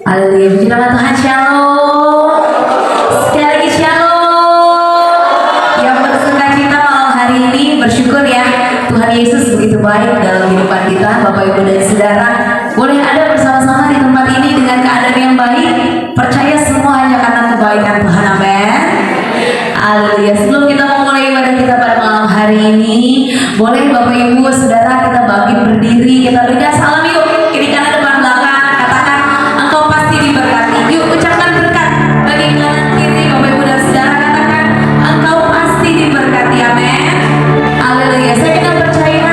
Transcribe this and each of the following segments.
Haleluya, puji nama Tuhan. Shalom. Sekali lagi shalom. Yang bersuka cita malam hari ini, bersyukur ya Tuhan Yesus begitu baik dalam kehidupan kita. Bapak Ibu dan Saudara, boleh ada bersama-sama di tempat ini dengan keadaan yang baik. Percaya semua hanya karena kebaikan Tuhan. Amin. Haleluya. Sebelum kita memulai ibadah kita pada malam hari ini, boleh Bapak Ibu Saudara kita bangkit berdiri, kita berikan salam yuk. Kiri kanan depan belakang, katakan engkau pasti diberkati. Yuk ucapkan berkat bagi kanan kiri Bapak Ibu dan Saudara, katakan engkau pasti diberkati. Amin. Haleluya. Saya kita percaya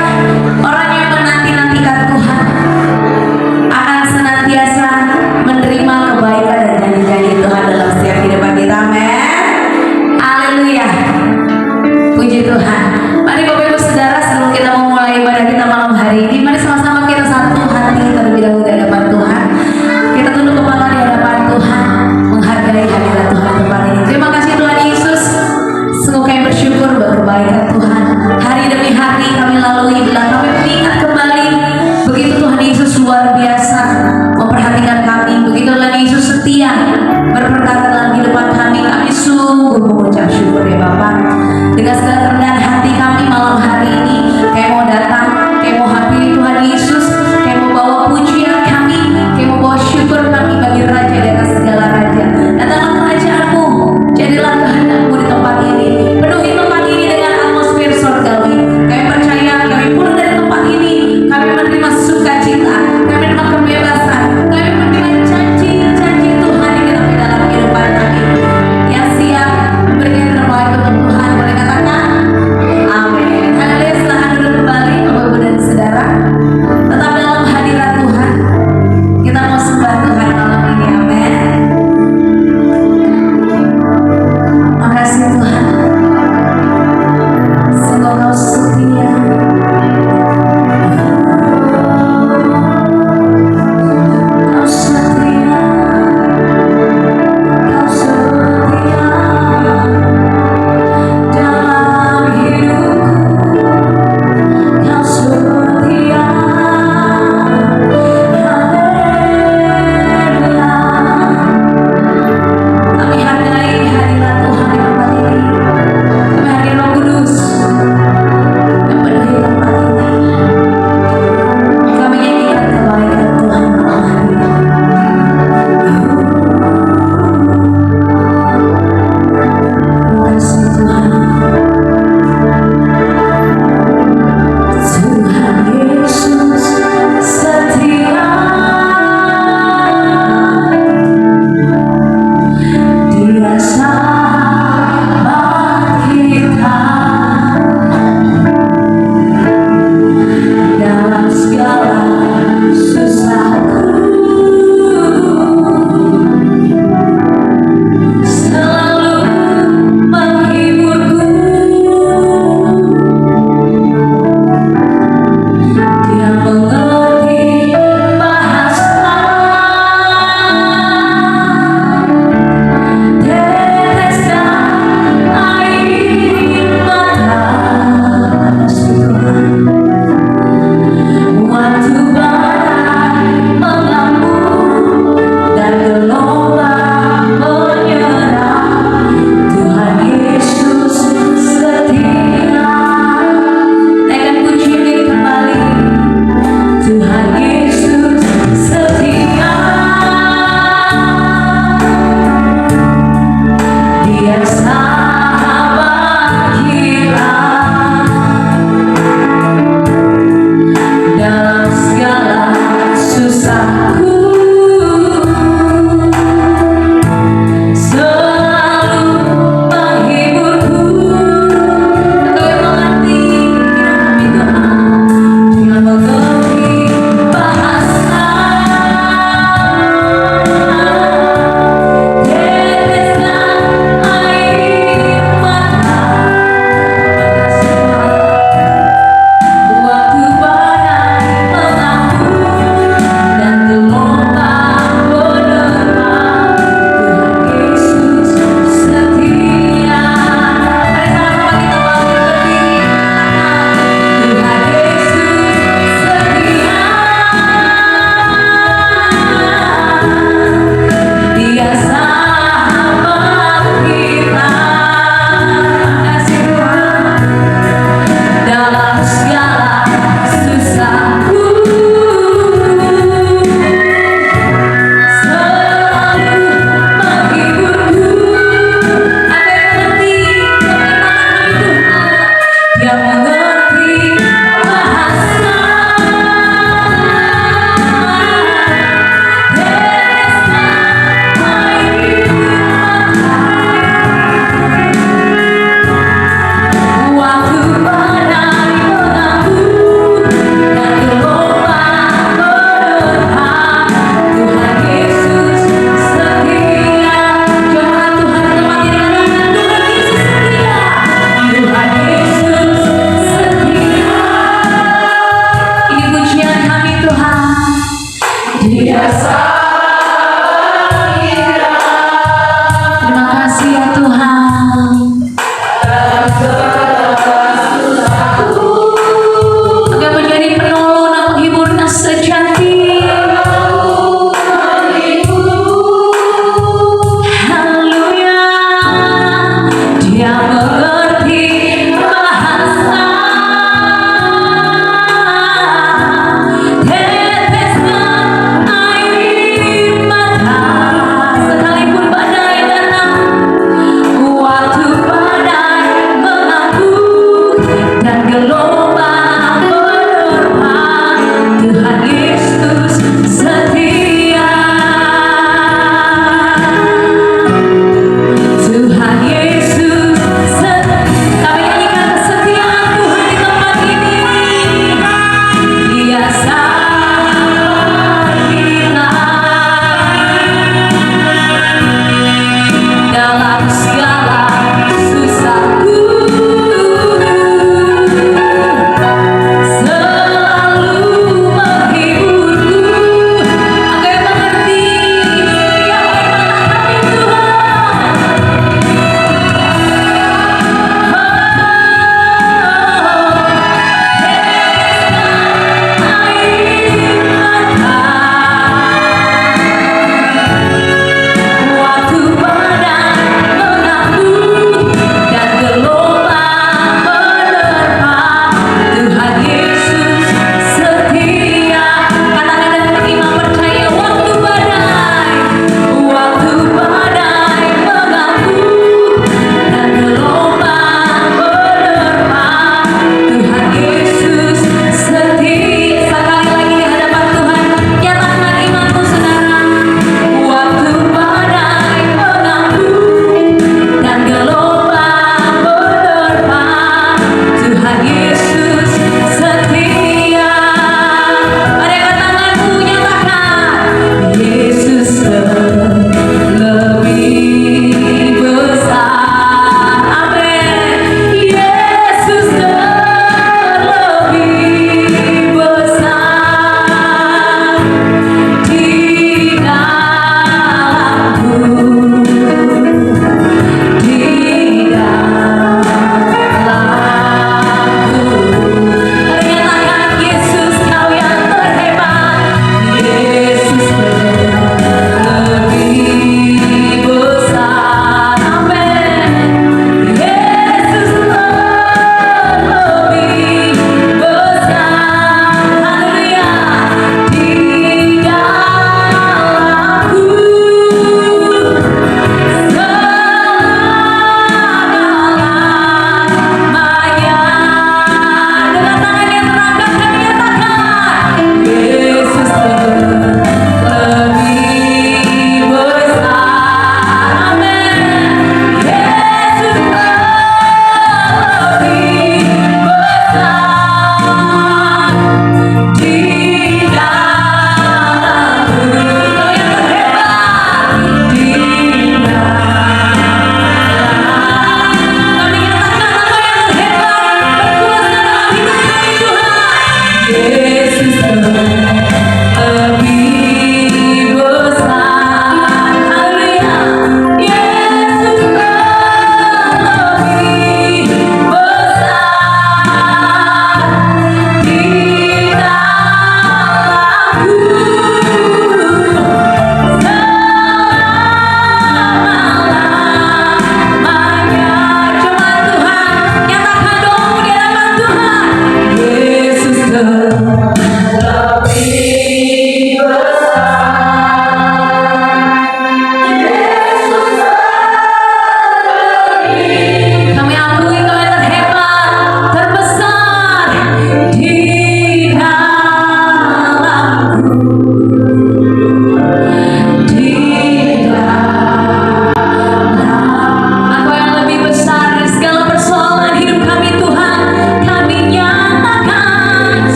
orang yang menanti-nantikan Tuhan akan senantiasa menerima kebaikan dan janji-janji Tuhan dalam setiap kehidupan kita. Amin. Haleluya. Puji Tuhan. Mari Bapak Ibu Saudara, sebelum kita memulai ibadah kita malam hari ini, mari sama-sama kita satu hati terlebih dahulu di hadapan Tuhan. Kita tunduk kepala di hadapan Tuhan, menghargai hadirat Tuhan di tempat ini. Terima kasih Tuhan Yesus. Sungguh kami bersyukur buat kebaikan Tuhan. Hari demi hari kami lalui, bila kami mengingat kembali begitu Tuhan Yesus luar biasa memperhatikan kami, begitu Tuhan Yesus setia berperkara dalam kehidupan kami. Kami sungguh mengucap syukur ya Bapak. Dengan segala kerendahan hati kami malam hari ini, kami mau datang, kami mau hampiri Tuhan Yesus, kami mau bawa pujian kami, kami mau bawa syukur kami bagi Raja di atas segala raja. Datanglah kerajaanmu, jadilah kehendakmu di tempat ini, penuhi tempat ini dengan atmosfer surgawi. Kami percaya, kami pulang dari tempat ini, kami menerima sukacita, kami menerima kebebasan, kami menerima janji-janji Tuhan yang kita dalam kehidupan kami, yang siap memberikan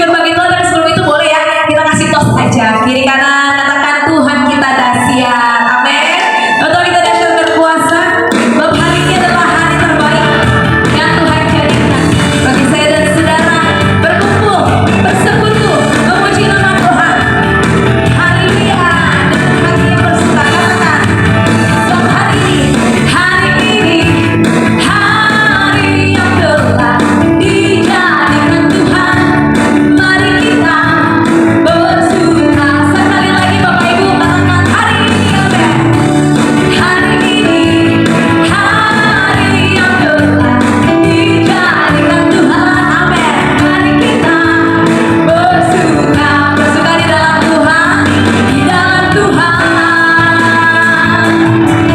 bersyukur bagi Tuhan. Dan sebelum itu boleh ya kita kasih tos aja kiri kanan, katakan Tuhan kita dahsyat. Amin. Tuhan kita dahsyat berkuasa. Sebab hari ini adalah hari terbaik yang Tuhan jadikan bagi saya dan saudara berkumpul, bersekutu, memuji nama Tuhan. Haleluya. Dengan hati yang bersuka katakan, sebab hari ini hari yang telah dijadikan Tuhan. Mari kita bersuka. Sekali lagi Bapak Ibu katakan hari ini amin. Hari ini hari yang telah dijadikan Tuhan. Amin. Mari kita bersuka, bersuka di dalam Tuhan, di dalam Tuhan.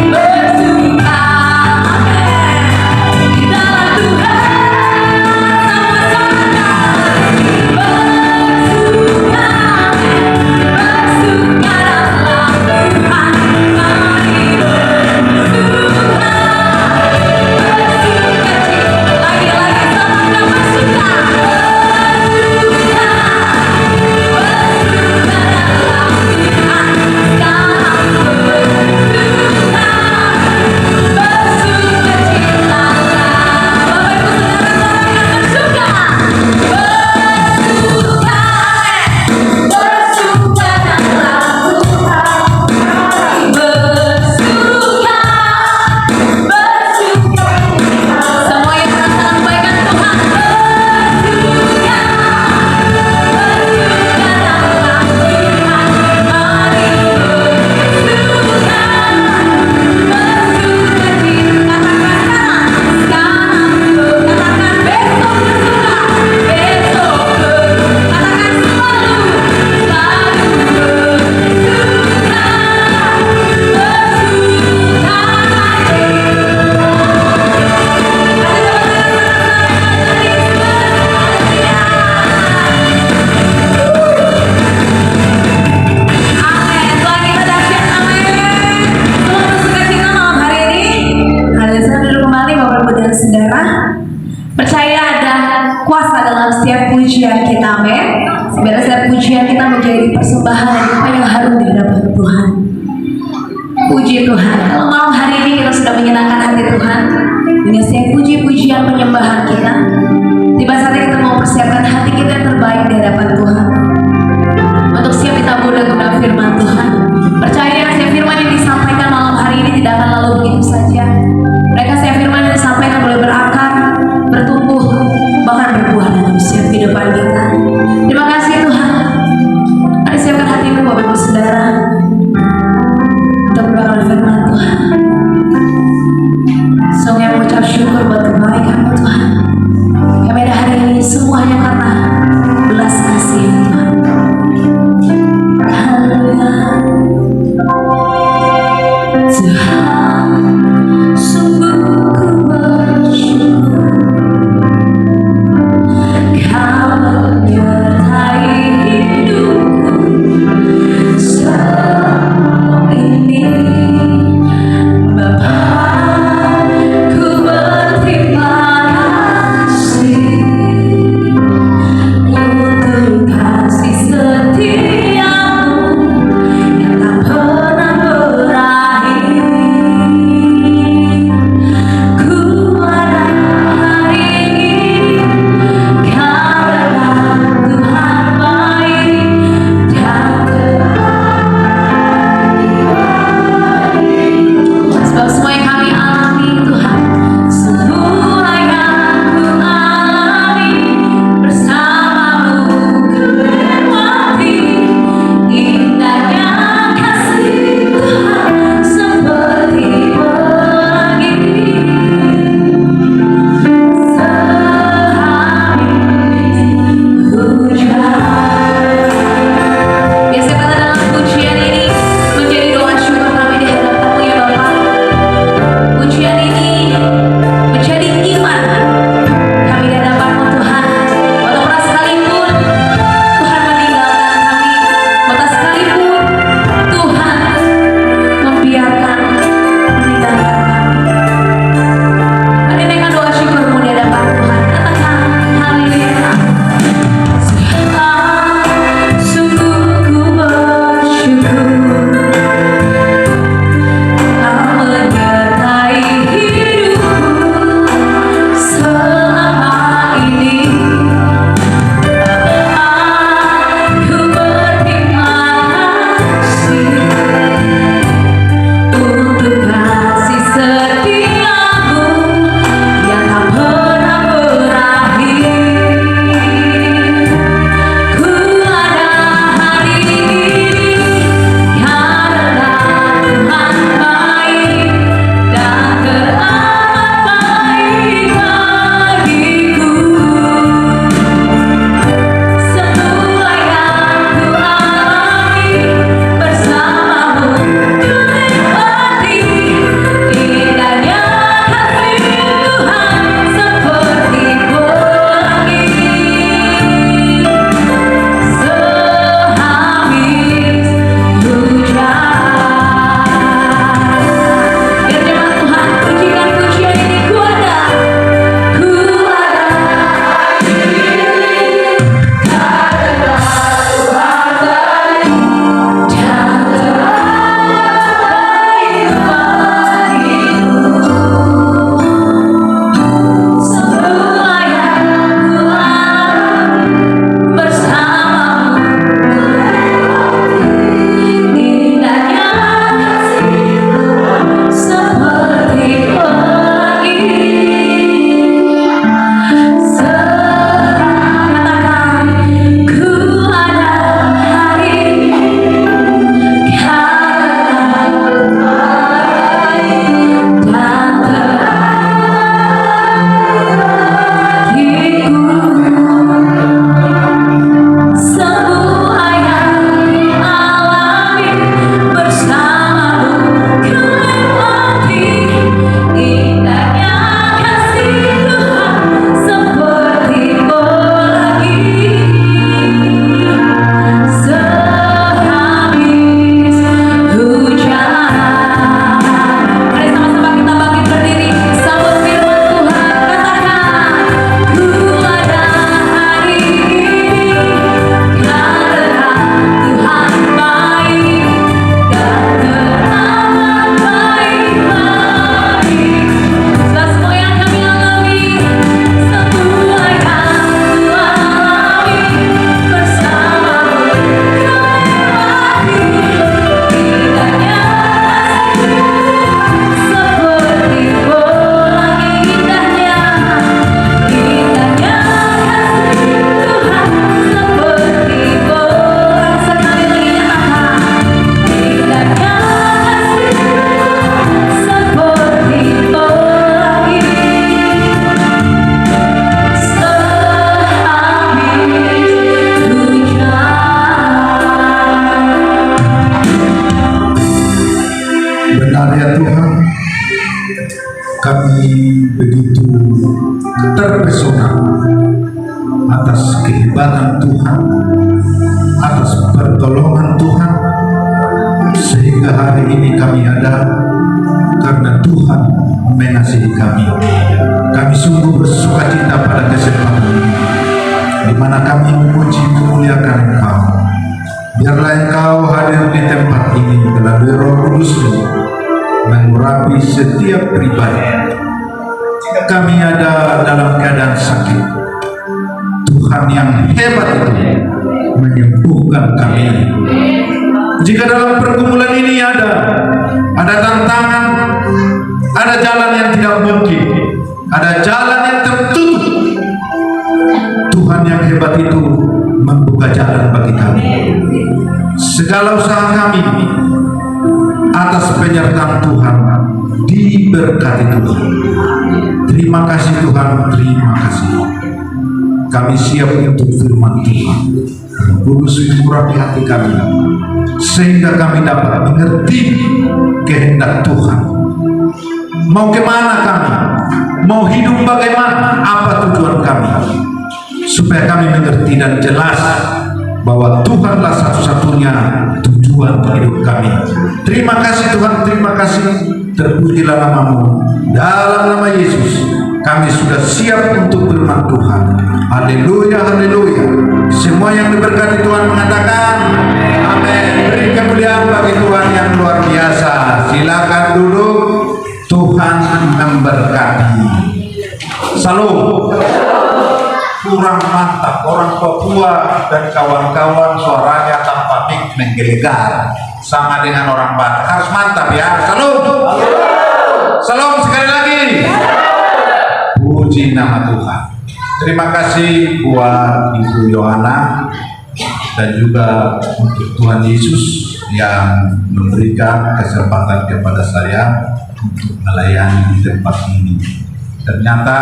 Bersuka, amin. Di dalam Tuhan. Saudara, percaya ada kuasa dalam setiap pujian kita, amin. Sebenarnya setiap pujian kita menjadi persembahan dan apa yang harum di hadapan Tuhan. Puji Tuhan. Kalau malam hari ini kita sudah menyenangkan hati Tuhan dengan setiap puji-pujian penyembahan kita, tiba saatnya kita mau persiapkan hati kita yang terbaik di hadapan Tuhan untuk siap ditabur dengan firman Tuhan. Percaya setiap firman yang disampaikan malam hari ini tidak akan lalu begitu saja. Mereka setiap firman yang disampaikan boleh berakar, bertumbuh, bahkan berbuah dalam setiap kehidupan kita. Terima kasih Tuhan. Mari siapkan hatimu Bapak Ibu Saudara untuk berdoa firman Tuhan. Sungguh mengucap syukur buat kebaikan Tuhan. Kami ada hari ini semuanya karena Kami begitu terpesona atas kehebatan Tuhan, atas pertolongan Tuhan, sehingga hari ini kami ada karena Tuhan mengasihi kami. Kami sungguh bersuka cita pada kesempatan ini, di mana kami memuji memuliakan Engkau. Biarlah Engkau hadir di tempat ini melalui Roh Kudus-Mu, mengurapi setiap pribadi. Jika kami ada dalam keadaan sakit, Tuhan yang hebat itu menyembuhkan kami. Jika dalam pergumulan ini ada tantangan, ada jalan yang tidak mungkin, ada jalan yang tertutup, Tuhan yang hebat itu membuka jalan bagi kami. Segala usaha kami atas penyertaan Tuhan diberkati Tuhan. Terima kasih Tuhan, terima kasih. Kami siap untuk firman Tuhan. Roh Kudus mengurapi hati kami, sehingga kami dapat mengerti kehendak Tuhan. Mau kemana kami? Mau hidup bagaimana? Apa tujuan kami? Supaya kami mengerti dan jelas bahwa Tuhanlah satu-satunya tujuan hidup kami. Terima kasih Tuhan, terima kasih. Terpujilah nama-Mu. Dalam nama Yesus kami sudah siap untuk firman Tuhan. Haleluya, haleluya. Semua yang diberkati Tuhan mengatakan amin. Beri kemuliaan bagi Tuhan yang luar biasa. Silakan duduk. Tuhan memberkati. Salam. Kurang mantap, orang Papua dan kawan-kawan suaranya tanpa mic menggelegar sama dengan orang Batak. Harus mantap ya. Salam. Salam sekali lagi. Puji nama Tuhan. Terima kasih buat Ibu Yohana dan juga untuk Tuhan Yesus yang memberikan kesempatan kepada saya untuk melayani di tempat ini. Ternyata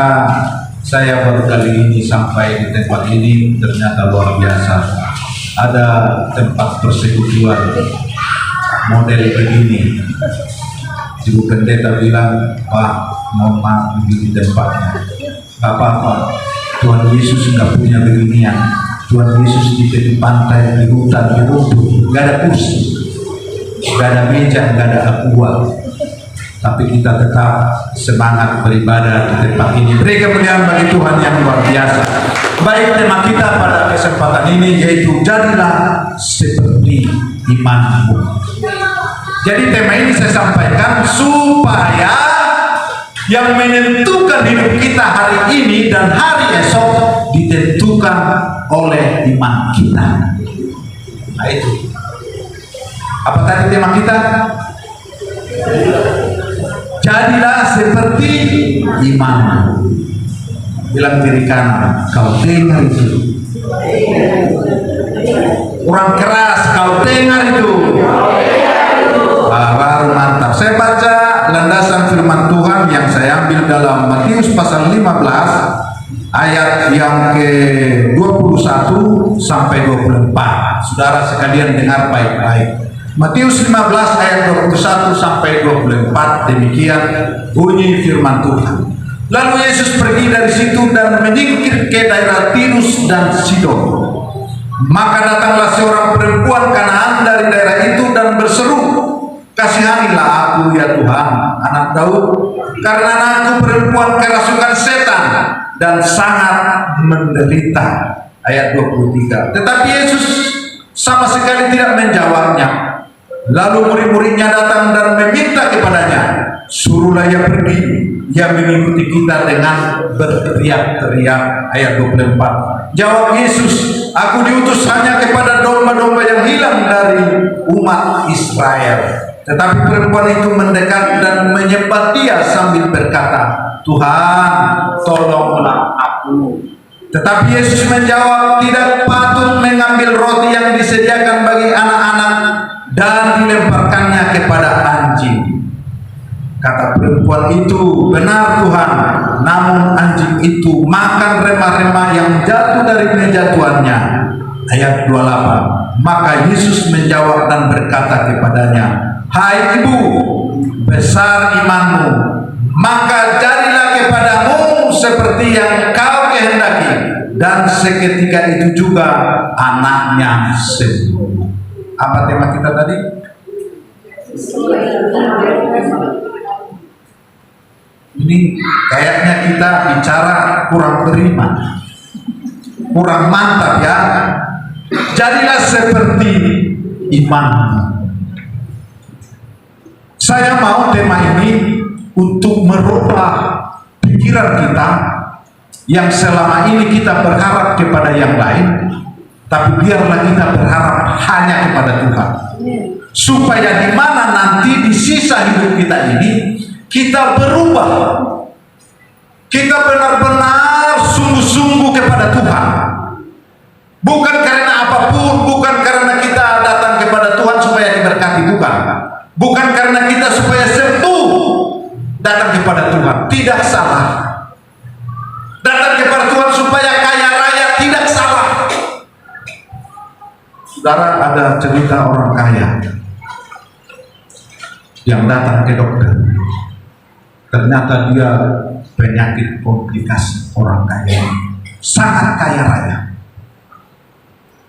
saya baru kali ini sampai di tempat ini, ternyata luar biasa. Ada tempat persekutuan model begini. Ibu pendeta bilang, Pak, mau maaf begini tempatnya. Gak apa-apa, Tuhan Yesus nggak punya beginian. Tuhan Yesus di tepi pantai, di hutan, di rumput, gak ada kursi, gak ada meja, gak ada aqua. Tapi kita tetap semangat beribadah di tempat ini. Beri kemuliaan bagi Tuhan yang luar biasa. Baik, tema kita pada kesempatan ini yaitu jadilah seperti imanmu. Jadi tema ini saya sampaikan supaya yang menentukan hidup kita hari ini dan hari esok ditentukan oleh iman kita. Nah itu. Apa tadi tema kita? Jadilah seperti imanmu. Bilang kiri kanan, kau dengar itu. Kurang keras, kau dengar itu. Baru mantap. Saya baca landasan firman Tuhan yang saya ambil dalam Matius pasal 15 ayat yang ke-21 sampai 24. Saudara sekalian dengar baik-baik. Matius 15 ayat 21 sampai 24, demikian bunyi firman Tuhan. Lalu Yesus pergi dari situ dan menyingkir ke daerah Tirus dan Sidon. Maka datanglah seorang perempuan Kanaan dari daerah itu dan berseru, "Kasihanilah aku ya Tuhan, anak Daud, karena anakku perempuan kerasukan setan dan sangat menderita." Ayat 23. Tetapi Yesus sama sekali tidak menjawabnya. Lalu murid-muridnya datang dan meminta kepadanya, "Suruhlah ia pergi, ia mengikuti kita," dengan berteriak-teriak. Ayat 24. Jawab Yesus, "Aku diutus hanya kepada domba-domba yang hilang dari umat Israel." Tetapi perempuan itu mendekat dan menyembah Dia sambil berkata, "Tuhan, tolonglah aku." Tetapi Yesus menjawab, "Tidak patut mengambil roti yang disediakan bagi anak-anak dan dilemparkannya kepada anjing." Kata perempuan itu, "Benar Tuhan, namun anjing itu makan remah-remah yang jatuh dari meja tuannya." Ayat 28. Maka Yesus menjawab dan berkata kepadanya, "Hai ibu, besar imanmu, maka jadilah kepadamu seperti yang kau kehendaki, dan seketika itu juga anaknya sembuh. Apa tema kita tadi? Ini kayaknya kita bicara kurang beriman, kurang mantap ya. Jadilah seperti iman. Saya mau tema ini untuk merubah pikiran kita yang selama ini kita berharap kepada yang lain, tapi biarlah kita berharap hanya kepada Tuhan, supaya di mana nanti di sisa hidup kita ini kita berubah, kita benar-benar sungguh-sungguh kepada Tuhan, bukan karena apapun, bukan karena kita datang kepada Tuhan supaya diberkati, bukan karena kita supaya sembuh datang kepada Tuhan, tidak salah. Datang kepada Tuhan supaya kaya raya, tidak salah. Saudara, ada cerita orang kaya yang datang ke dokter. Ternyata dia penyakit komplikasi. Orang kaya, sangat kaya raya.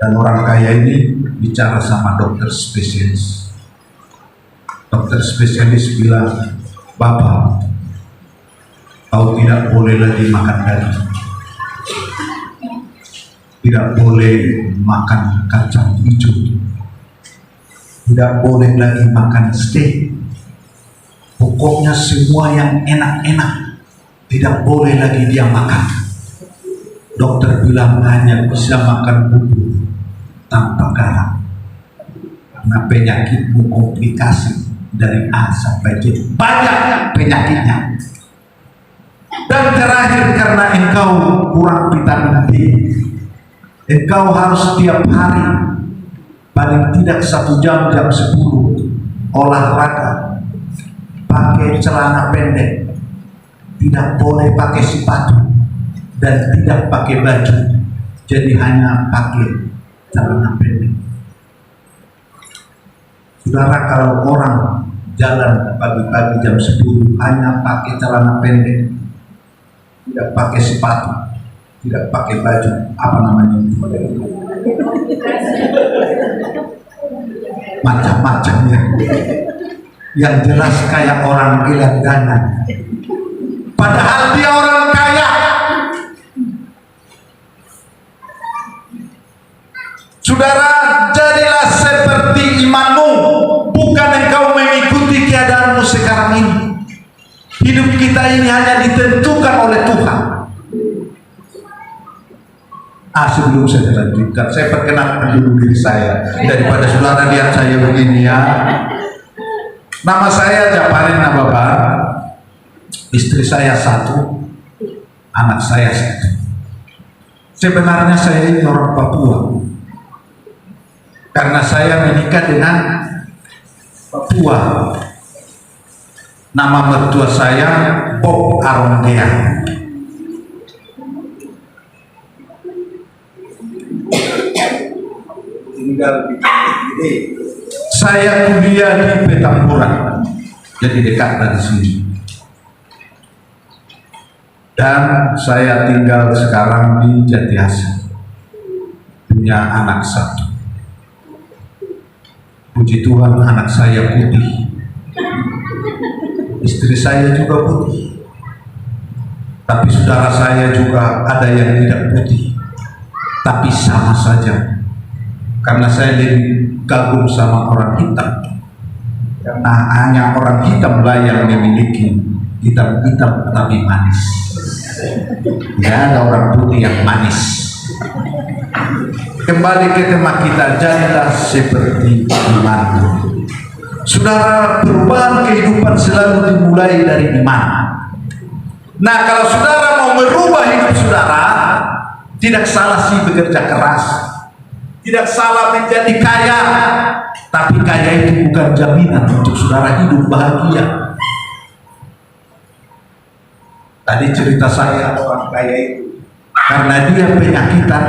Dan orang kaya ini bicara sama dokter spesialis. Dokter spesialis bilang, "Bapak, kau tidak boleh lagi makan daging, tidak boleh makan kacang hijau, tidak boleh lagi makan steak. Pokoknya semua yang enak-enak tidak boleh lagi dia makan." Dokter bilang hanya bisa makan bubur tanpa garam, karena penyakitmu komplikasi dari A sampai Z, banyak penyakitnya. Dan terakhir, karena engkau kurang vitamin D, engkau harus setiap hari paling tidak 1 jam, jam 10 olahraga, pakai celana pendek, tidak boleh pakai sepatu, dan tidak pakai baju, jadi hanya pakai celana pendek. Saudara, kalau orang jalan pagi-pagi jam 10 hanya pakai celana pendek, tidak pakai sepatu, tidak pakai baju, apa namanya itu? Macam-macamnya. Yang jelas kayak orang gelandangan. Padahal dia orang kaya. Saudara, jadilah seperti imanmu, bukan engkau mengikuti keadaanmu sekarang ini. Hidup kita ini hanya ditentukan oleh Tuhan. Sebelum saya lanjutkan, saya perkenalkan dulu diri saya, daripada saudara lihat saya begini ya. Nama saya Japarin Nababar, istri saya 1, anak saya 1. Sebenarnya saya ini orang Papua, karena saya menikah dengan Papua. Nama mertua saya Bob Arondea. Saya kuliah di Petamburan, jadi dekat dari sini. Dan saya tinggal sekarang di Jatiasi, punya anak 1. Puji Tuhan, anak saya putih, istri saya juga putih. Tapi saudara saya juga ada yang tidak putih, tapi sama saja. Karena saya lebih kagum sama orang hitam, karena hanya orang hitam lah yang memiliki hitam-hitam tapi manis. Tidak ada orang putih yang manis. Kembali ke tema kita, jadilah seperti iman. Saudara, perubahan kehidupan selalu dimulai dari iman. Nah, kalau saudara mau merubah hidup saudara, tidak salah sih bekerja keras, tidak salah menjadi kaya, tapi kaya itu bukan jaminan untuk saudara hidup bahagia. Tadi cerita saya orang kaya itu, karena dia penyakitan,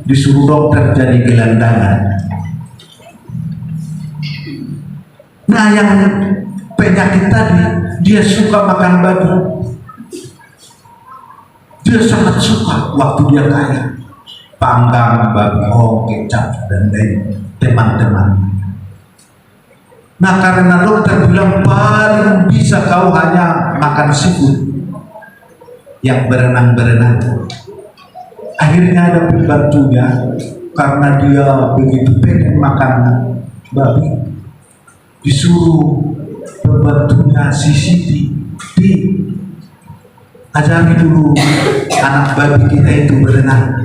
disuruh dokter jadi gelandangan. Nah, yang penyakit tadi, dia suka makan babi. Dia sangat suka waktu dia kaya. Panggang, babi, kecap, dan lain teman-teman. Nah, karena dokter bilang paling bisa kau hanya makan seafood yang berenang-berenang. Akhirnya ada pembantunya, karena dia begitu pengen makan babi, disuruh pembantunya si Siti, ajari dulu anak babi kita itu berenang.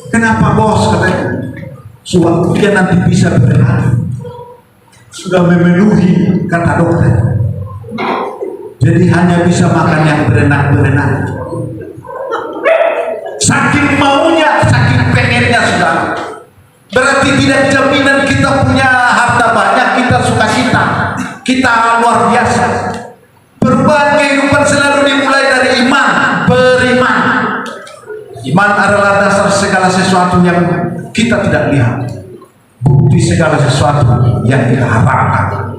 Kenapa bos, katanya? Sewaktu dia nanti bisa berenang, sudah memenuhi, kata dokter. Jadi hanya bisa makan yang berenang-berenang. Saking maunya, saking pengennya sudah. Berarti tidak jaminan kita punya harta banyak, kita sukacita, kita luar biasa. Perubahan kehidupan selalu dimulai dari iman, beriman. Iman adalah dasar segala sesuatu yang kita tidak lihat, bukti segala sesuatu yang kita harapkan.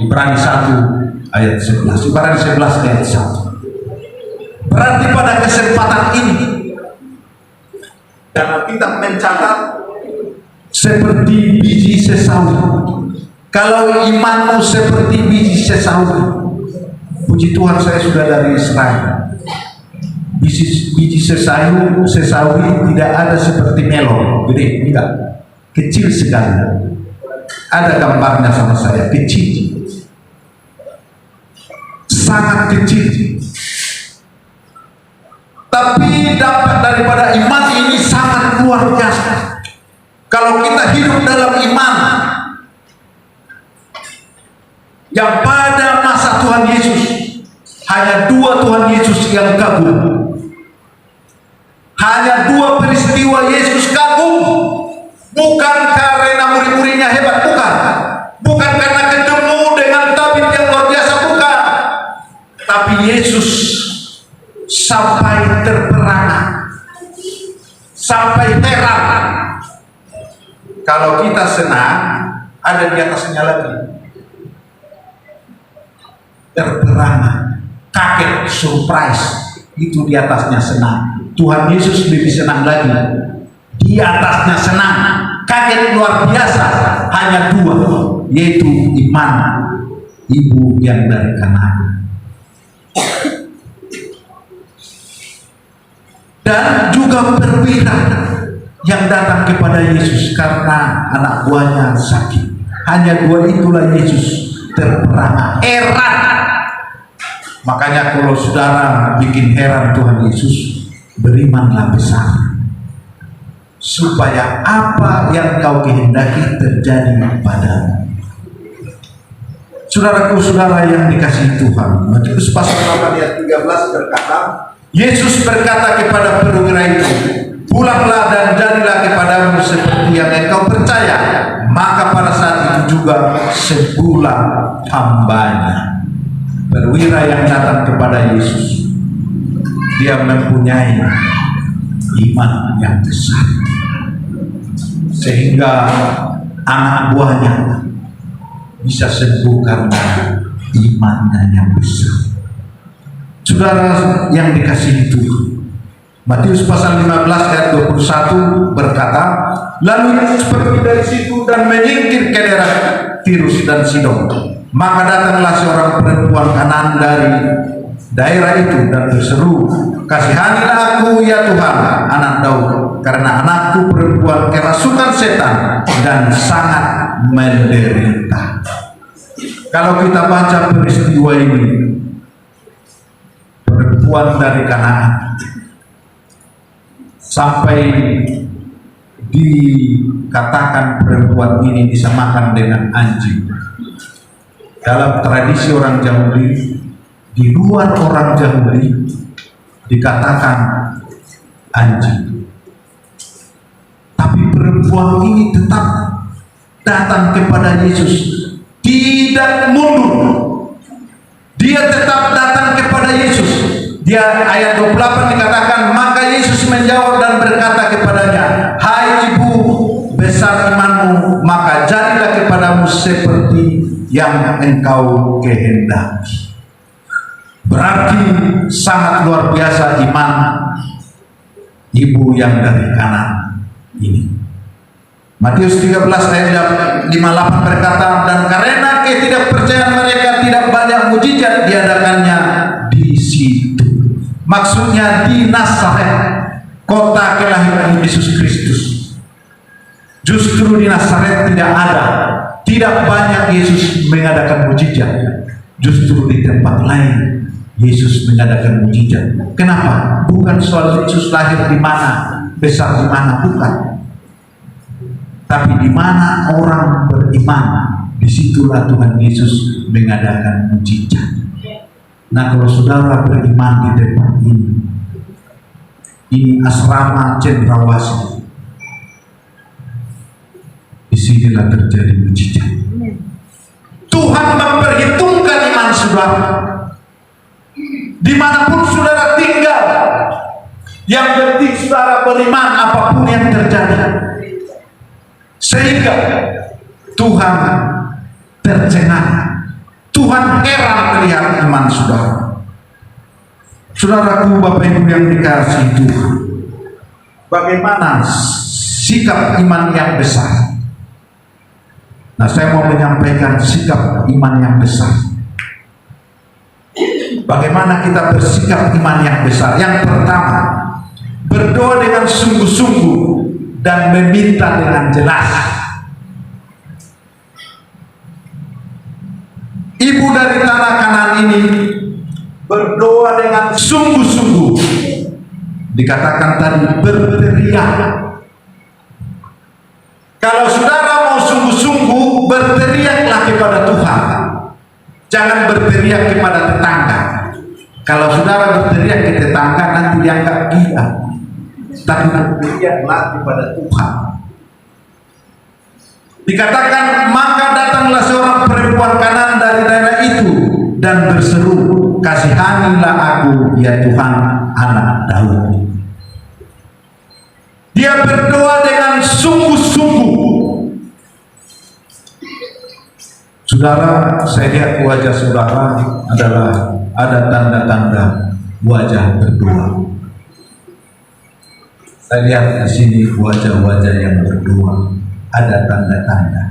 Ibrani 1 ayat 11. Ibrani 11 ayat 1. Berarti pada kesempatan ini dalam kitab mencatat seperti biji sesawi. Kalau imanmu seperti biji sesawi, puji Tuhan saya sudah dari Israel. Biji sesawi tidak ada seperti melon, gede, enggak, kecil sekali. Ada gambarnya sama saya, kecil, sangat kecil. Tapi dapat daripada iman ini sangat luar biasa. Kalau kita hidup dalam iman yang pada masa Tuhan Yesus hanya 2 Tuhan Yesus yang kagum. Hanya 2 peristiwa Yesus kagum. Bukan karena murid-muridnya hebat, bukan. Bukan karena ketemu dengan tabib yang luar biasa, bukan. Tapi Yesus sampai terperangah, sampai heran. Kalau kita senang, ada di atasnya lagi. Terperangah, kaget, surprise, itu di atasnya senang. Tuhan Yesus lebih senang lagi, di atasnya senang, kaget luar biasa. Hanya 2, yaitu iman ibu yang dari Kanaan dan juga perwira yang datang kepada Yesus karena anak buahnya sakit. Hanya 2 itulah Yesus terperangah, heran. Makanya kalau saudara bikin heran Tuhan Yesus, berimanlah besar, supaya apa yang kau kehendaki terjadi padamu. Saudaraku-saudara yang dikasihi Tuhan, Matius pasal 8 ayat 13 berkata, Yesus berkata kepada perwira itu, pulanglah dan jadilah kepadamu seperti yang engkau percaya. Maka pada saat itu juga sebulan hambanya. Perwira yang datang kepada Yesus, dia mempunyai iman yang besar, sehingga anak buahnya bisa sembuh karena imannya yang besar. Saudara yang dikasihi Tuhan, Matius pasal 15 ayat 21 berkata, lalu Yesus pergi dari situ dan menyingkir ke daerah Tirus dan Sidon. Maka datanglah seorang perempuan Kanaan dari daerah itu dan berseru, kasihanilah aku ya Tuhan, anak Daud, karena anakku perempuan kerasukan setan dan sangat menderita. Kalau kita baca peristiwa ini, perempuan dari Kanaan sampai dikatakan perempuan ini disamakan dengan anjing. Dalam tradisi orang Yahudi, di luar orang Yahudi dikatakan anjing. Tapi perempuan ini tetap datang kepada Yesus, tidak mundur. Dia tetap datang kepada Yesus. Dia ayat 28 dikatakan, maka Yesus menjawab dan berkata kepadanya, hai ibu, besar imanmu, maka jadilah kepadamu seperti yang engkau kehendaki. Berarti sangat luar biasa iman ibu yang dari Kanan ini. Matius 13 ayat 58 berkata, dan karena ketidakpercayaan mereka tidak banyak mujizat diadakannya di situ. Maksudnya di Nazaret, kota kelahiran Yesus Kristus. Justru di Nazaret tidak banyak Yesus mengadakan mujizat. Justru di tempat lain Yesus mengadakan mujizat. Kenapa? Bukan soal Yesus lahir di mana, besar di mana, bukan. Tapi di mana orang beriman, disitulah Tuhan Yesus mengadakan mujizat. Nah, kalau saudara beriman di tempat ini asrama Cendrawasih, disinilah terjadi mujizat. Tuhan memperhitungkan iman saudara. Dimanapun saudara tinggal, yang penting saudara beriman apapun yang terjadi. Sehingga Tuhan tercengang, Tuhan heran melihat iman saudara. Saudaraku, Bapak Ibu yang dikasihi Tuhan, bagaimana sikap iman yang besar? Nah, saya mau menyampaikan sikap iman yang besar. Bagaimana kita bersikap iman yang besar? Yang pertama, berdoa dengan sungguh-sungguh dan meminta dengan jelas. Ibu dari tanah Kanan ini berdoa dengan sungguh-sungguh. Dikatakan tadi berteriak. Kalau saudara mau sungguh-sungguh, berteriaklah kepada Tuhan. Jangan berteriak kepada tetangga. Kalau saudara berteriak ke tetangga, nanti dianggap gila. Tapi berteriaklah kepada Tuhan. Dikatakan, maka datanglah seorang perempuan Kanan dari daerah itu dan berseru, kasihanilah aku ya Tuhan, anak Daud. Dia berdoa dengan sungguh-sungguh. Saudara, saya lihat wajah saudara adalah ada tanda-tanda wajah berdoa. Saya lihat di sini wajah-wajah yang berdoa, ada tanda-tanda.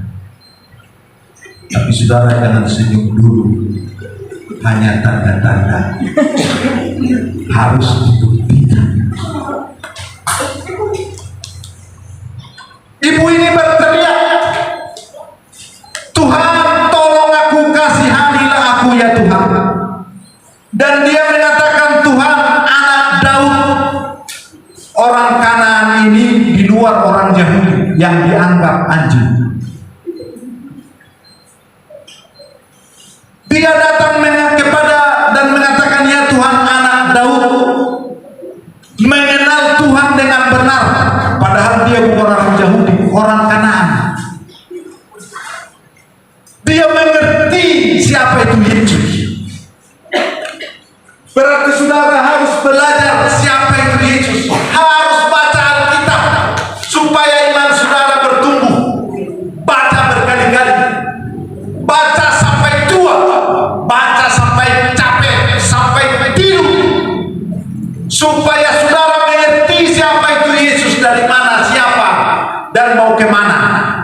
Tapi saudara jangan senyum dulu, hanya tanda-tanda. Harus dibuktikan. Ibu ini berteriak, Tuhan tolong aku, kasihanilah aku ya Tuhan. Dan dia mengatakan, Tuhan, anak Daud. Orang Kanaan ini di luar orang Yahudi yang dianggap anjing. Dia datang kepada dan mengatakan, ya Tuhan, anak Daud. Mengenal Tuhan dengan benar, padahal dia bukan orang Yahudi, orang Kanaan. Dia mengerti siapa itu Yesus. Berarti saudara harus belajar siapa itu Yesus. Harus baca Alkitab supaya iman saudara bertumbuh. Baca berkali-kali. Baca sampai tua. Baca sampai capek, sampai tidur. Supaya saudara mengerti siapa itu Yesus, dari mana, siapa, dan mau kemana.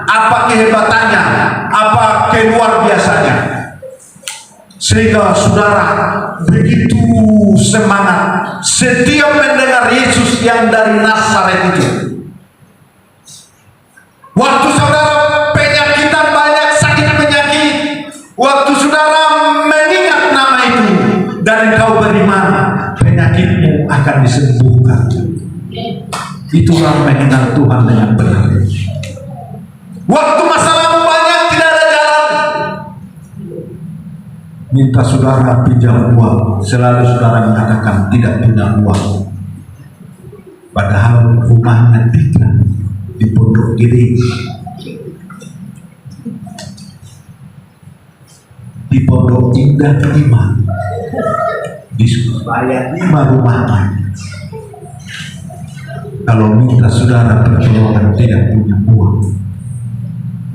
Apa kehebatannya, apa keluar biasanya. Sehingga saudara begitu semangat setiap mendengar Yesus yang dari Nazaret itu. Waktu saudara penyakitan banyak, sakit penyakit, waktu saudara mengingat nama itu dan engkau beriman, penyakitmu akan disembuhkan. Itulah mengenal Tuhan dengan benar. Waktu masalahmu banyak, tidak ada jalan, minta saudara pinjam uang, selalu saudara mengatakan tidak punya uang. Padahal rumahnya tiga di Pondok Gede, di Pondok Indah 5, di Surabaya 5 rumahnya. Kalau minta saudara pertolongan tidak punya uang,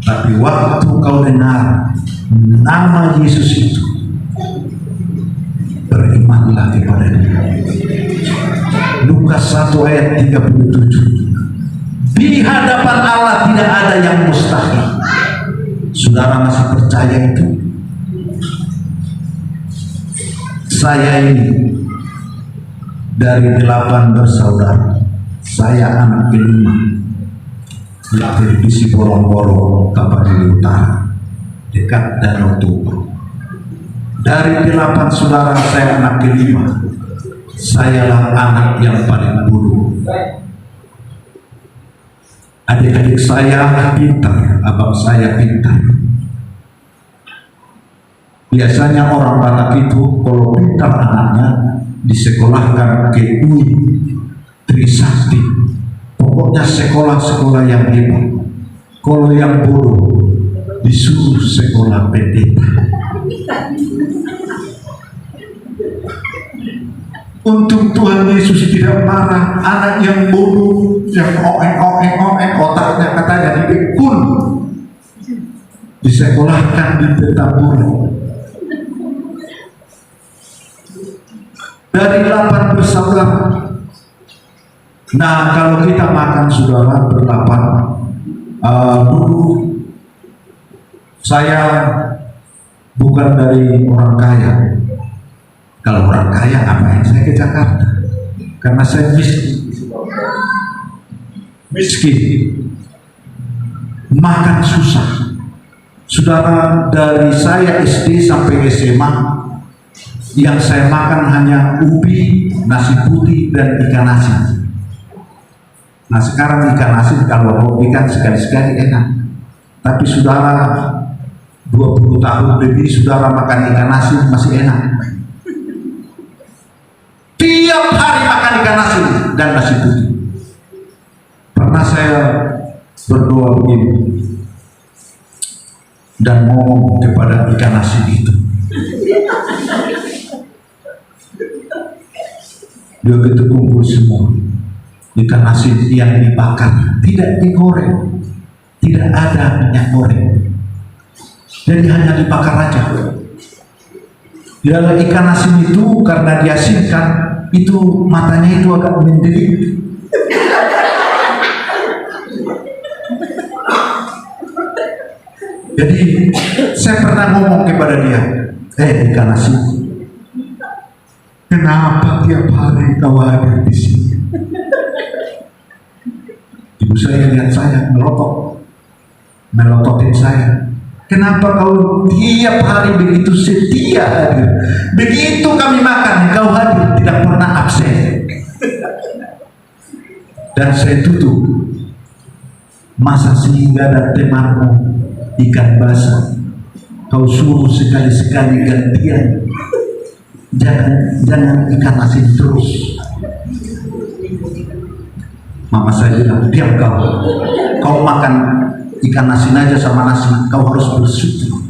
Tapi waktu kau dengar nama Yesus itu, berimanlah kepada Dia. Lukas 1 ayat 37. Di hadapan Allah tidak ada yang mustahil. Saudara masih percaya itu? Saya ini dari 8 bersaudara, saya anak kelima, lahir di Sibolong-Bolong, Kabupaten Utara, dekat Danau Toba. Dari 8 saudara saya anak kelima, sayalah anak yang paling bodoh. Adik-adik saya pintar, abang saya pintar. Biasanya orang Batak itu kalau pintar anaknya disekolahkan ke UI, Trisakti, pokoknya sekolah-sekolah yang hebat. Kalau yang bodoh disuruh sekolah pendeta. Untung Tuhan Yesus tidak marah. Anak yang bodoh, yang oeng, otaknya katanya dipikul, disekolahkan di Petamburan. Dari 8 bersaudara. Nah, kalau kita makan saudara berdelapan, dulu saya bukan dari orang kaya. Kalau orang kaya ngapain saya ke Jakarta? Karena saya miskin, makan susah. Saudara, dari saya SD sampai SMA, yang saya makan hanya ubi, nasi putih, dan ikan asin. Nah sekarang ikan asin kalau mau ikan sekali-sekali enak. Tapi saudara 20 tahun lebih saudara makan ikan asin masih enak. Tiap hari makan ikan asin dan nasi putih. Pernah saya berdoa begini dan ngomong kepada ikan asin itu. Dia itu kumpul semua ikan asin yang dibakar, tidak digoreng, tidak ada minyak goreng, jadi hanya dibakar aja. Dalam ikan asin itu karena diasinkan itu matanya itu agak mendelik. Jadi saya pernah ngomong kepada dia, ikan asin, kenapa tiap hari kau hadir di sini? Ibu saya lihat saya melototin saya. Kenapa kau tiap hari begitu setia hadir? Begitu kami makan, kau hadir, tidak pernah absen. Dan saya tutup. Masa sehingga ada temanmu ikan basah, kau suruh sekali-sekali gantian. Jangan ikan asin terus. Mama saya bilang, diam kau makan ikan asin aja sama nasi, kau harus bersyukur.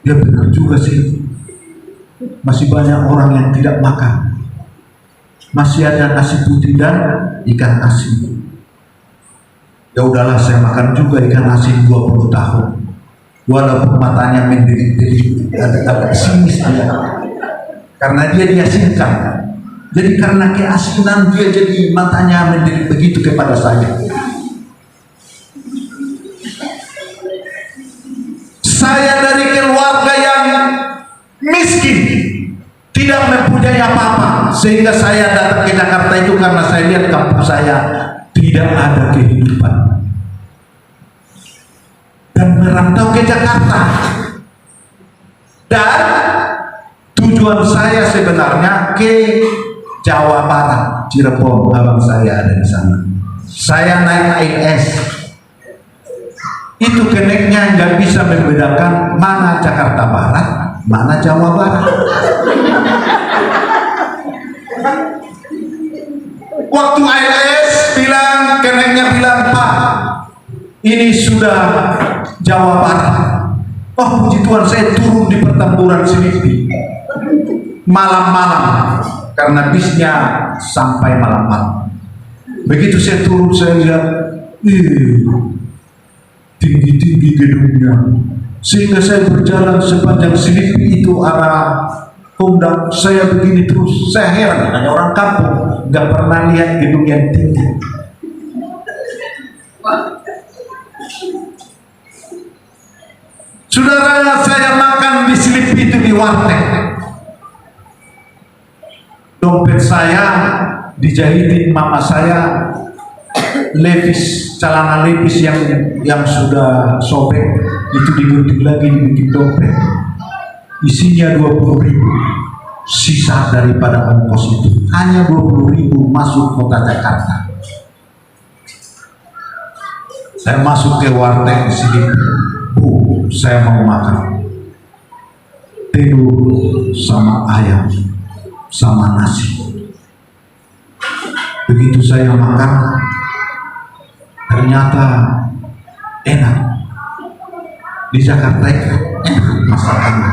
Ya benar juga sih, masih banyak orang yang tidak makan, masih ada nasi putih dan ikan asin. Ya udahlah, saya makan juga ikan asin 20 tahun, walaupun matanya mendelik-delik, agak sinis dia, karena dia diasinkan. Jadi karena keasinan dia jadi matanya mendelik begitu kepada saya. Saya dari keluarga yang miskin, tidak mempunyai apa-apa, sehingga saya datang ke Jakarta itu karena saya lihat kampung saya tidak ada kehidupan, dan merantau ke Jakarta. Dan tujuan saya sebenarnya ke Jawa Barat, Cirebon, abang saya ada di sana. Saya naik AIS, itu keneknya nggak bisa membedakan mana Jakarta Barat, mana Jawa Barat. Waktu AIS bilang, keneknya bilang, Pak, ini sudah Jawa Barat. Oh puji Tuhan, saya turun di pertempuran Selipi malam-malam, karena bisnya sampai malam-malam. Begitu saya turun, saya lihat tinggi-tinggi gedungnya, sehingga saya berjalan sepanjang Selipi itu arah Pondok. Saya begini terus, saya heran, hanya orang kampung nggak pernah lihat gedung yang tinggi. Saudara, saya makan di Selipi itu di warteg. Dompet saya dijahitin mama saya, levis, celana levis yang sudah sobek itu digunting lagi dibikin dompet. Isinya 20.000, sisa daripada ongkos itu hanya 20.000 masuk kota Jakarta. Saya masuk ke warteg di sini, Bu, saya mau makan telur sama ayam sama nasi. Begitu saya makan, ternyata enak. Di Jakarta itu enak masakannya.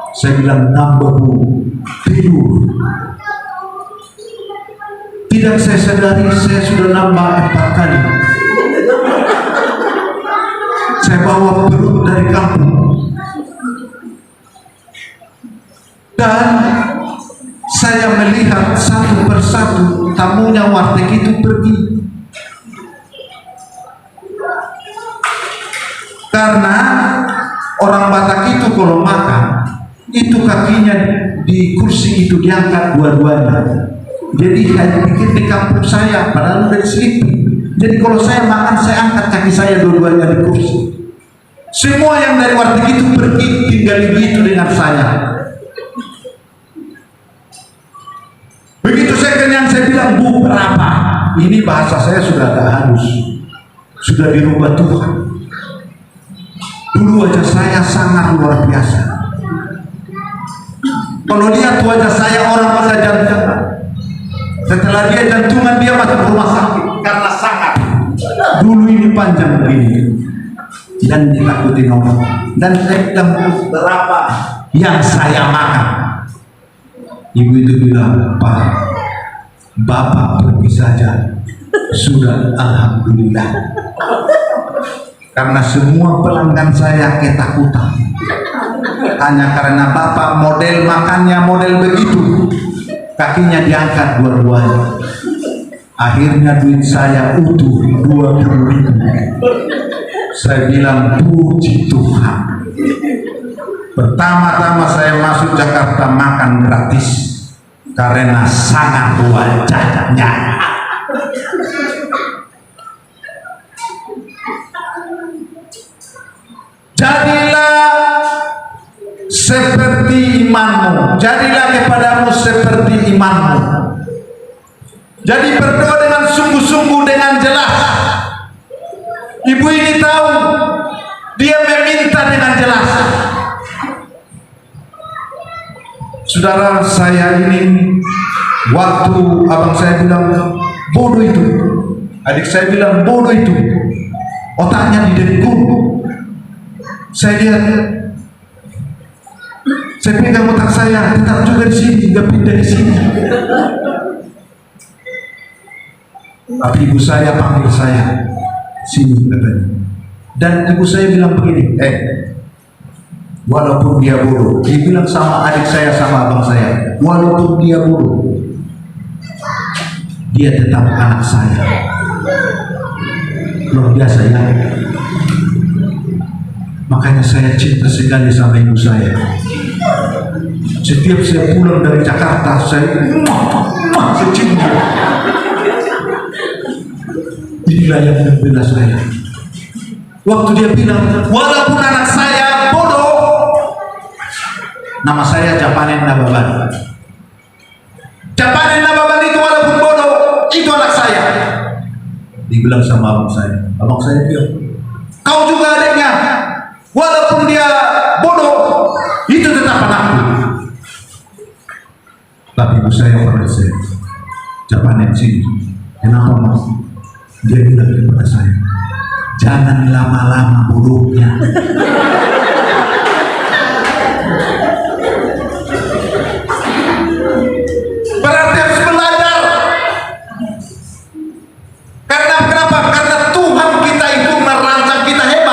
Saya bilang, nambah Bu, telur. Tidak saya sadari, saya sudah nambah 4 kali. Saya bawa perut dari kampung. Dan saya melihat satu persatu tamunya warteg itu pergi. Karena orang Batak itu kalau makan, itu kakinya di kursi itu diangkat dua-duanya. Jadi saya pikir di kampung saya, padahal dari Selipi. Jadi kalau saya makan, saya angkat kaki saya dua-duanya di kursi. Semua yang dari warteg itu pergi, tinggal ibu itu dengan saya. Begitu saya kenyang, saya bilang, Bu, berapa? Ini bahasa saya sudah agak halus, sudah dirubah Tuhan. Dulu wajah saya sangat luar biasa. Kalau lihat wajah saya, orang pada jantungan. Setelah dia jantungan, dia masuk rumah sakit karena sangat. Dulu ini panjang begini dan ditakutin orang. Dan saya bilang, berapa yang saya makan? Ibu itu bilang, Pak, Bapak pergi saja, sudah alhamdulillah. Karena semua pelanggan saya ketakutan. Hanya karena Bapak model makannya model begitu, kakinya diangkat dua-duanya. Akhirnya duit saya utuh 20.000. Saya bilang, puji Tuhan. Pertama-tama saya masuk Jakarta makan gratis karena sangat wajahnya. Jadilah seperti imanmu, jadilah kepadamu seperti imanmu. Jadi berdoa dengan sungguh-sungguh, dengan jelas. Ibu ini tahu, dia meminta dengan jelas. Saudara, saya ini waktu abang saya bilang bodoh itu, adik saya bilang bodoh itu, otaknya didengkul. Saya lihat, saya pegang otak saya, tetap juga di sini, nggak pindah di sini. Tapi ibu saya panggil saya, sini katanya. Dan ibu saya bilang begini, walaupun dia bodoh, dia bilang sama adik saya sama abang saya, walaupun dia bodoh, dia tetap anak saya. Luar biasa ya. Makanya saya cinta sekali sama ibu saya. Setiap saya pulang dari Jakarta, saya cinta. Inilah yang membela saya. Waktu dia bilang, walaupun anak saya bodoh, nama saya Japanen Nababan. Japanen Nababan itu walaupun bodoh, itu anak saya. Dibilang sama abang saya bilang, kau juga adiknya, walaupun dia bodoh, itu tetap anakku. Tapi ibu saya pada saya, Japanen sini, kenapa mas? Dia bilang kepada saya, jangan lama-lama bodohnya. Berarti harus belajar. Karena kenapa? Karena Tuhan kita itu merancang kita hebat.